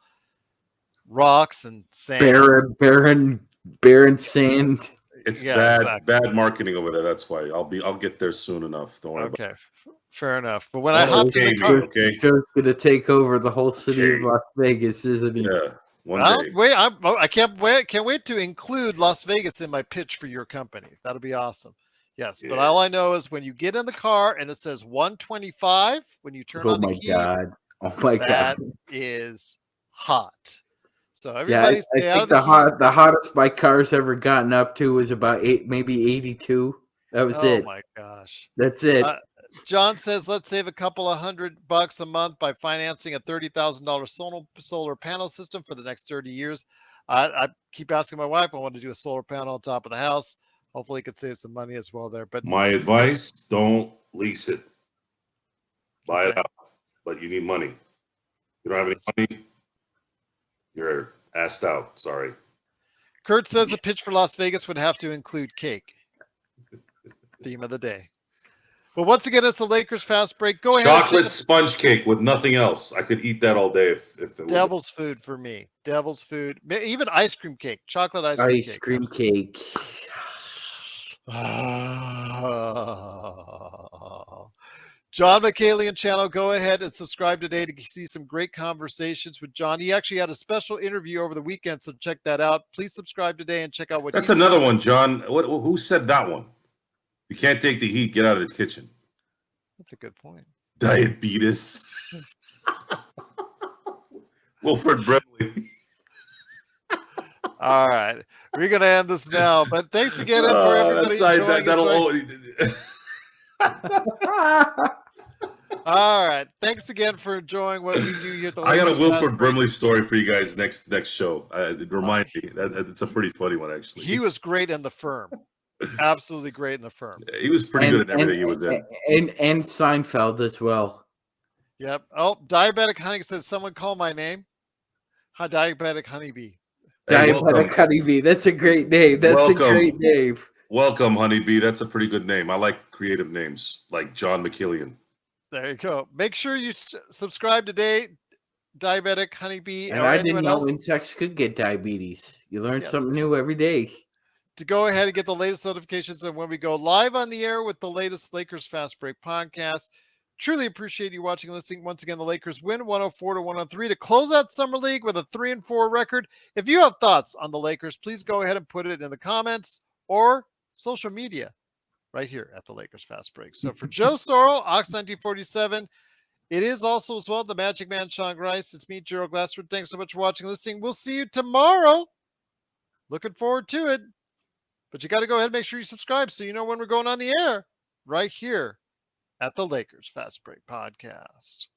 rocks and sand. Barren sand. It's Yeah, bad marketing over there. That's why I'll get there soon enough. Don't worry about it. Okay, fair enough. But when I hopped in the car, okay? Joe's gonna take over the whole city of Las Vegas, isn't he? Yeah, one day. wait, I can't wait to include Las Vegas in my pitch for your company. That'll be awesome. Yes, but all I know is when you get in the car and it says 125 when you turn on the key. Oh my god! That is hot. So Yeah, everybody I stay out think of the heat. the hottest my car's ever gotten up to was about maybe 82. That was it. Oh my gosh. That's it. John says, let's save a couple of $100 a month by financing a $30,000 solar panel system for the next 30 years. I keep asking my wife, I want to do a solar panel on top of the house. Hopefully it could save some money as well there. But my advice, don't lease it. Buy it out. But you need money. You don't have any money, you're assed out. Sorry. Kurt says a pitch for Las Vegas would have to include cake. Theme of the day. But once again, it's the Lakers Fast Break. Go ahead. Chocolate sponge cake with nothing else. I could eat that all day if it Devil's food for me. Devil's food. Even ice cream cake. Chocolate ice cream cake. John McCallion channel. Go ahead and subscribe today to see some great conversations with John. He actually had a special interview over the weekend, so check that out. Please subscribe today and check out what. That's another one, John. Who said that one? You can't take the heat. Get out of the kitchen. That's a good point. Diabetes. Wilfred Brimley. All right, we're gonna end this now. But thanks again for everybody joining us. All right, thanks again for enjoying what we do here at the. I got a Wilfred Brimley story for you guys next show. Remind me. It's a pretty funny one, actually. He was great in The Firm. Absolutely great in The Firm. He was pretty good at everything he was in. And Seinfeld as well. Yep. Oh, Diabetic Honey says, someone call my name. Hi, Diabetic Honeybee. Diabetic Honeybee. That's a great name. That's a great name. Welcome, Honeybee. That's a pretty good name. I like creative names like John McCallion. There you go. Make sure you subscribe today, Diabetic Honeybee. And I didn't know insects could get diabetes. You learn something new every day. To go ahead and get the latest notifications and when we go live on the air with the latest Lakers Fast Break podcast. Truly appreciate you watching and listening. Once again, the Lakers win 104-103 to close out Summer League with a 3-4 record. If you have thoughts on the Lakers, please go ahead and put it in the comments or social media right here at the Lakers Fast Break. So for Joe Soro, Ox1947, it is also as well the Magic Man, Sean Grice. It's me, Gerald Glassford. Thanks so much for watching and listening. We'll see you tomorrow. Looking forward to it. But you got to go ahead and make sure you subscribe so you know when we're going on the air right here at the Lakers Fast Break Podcast.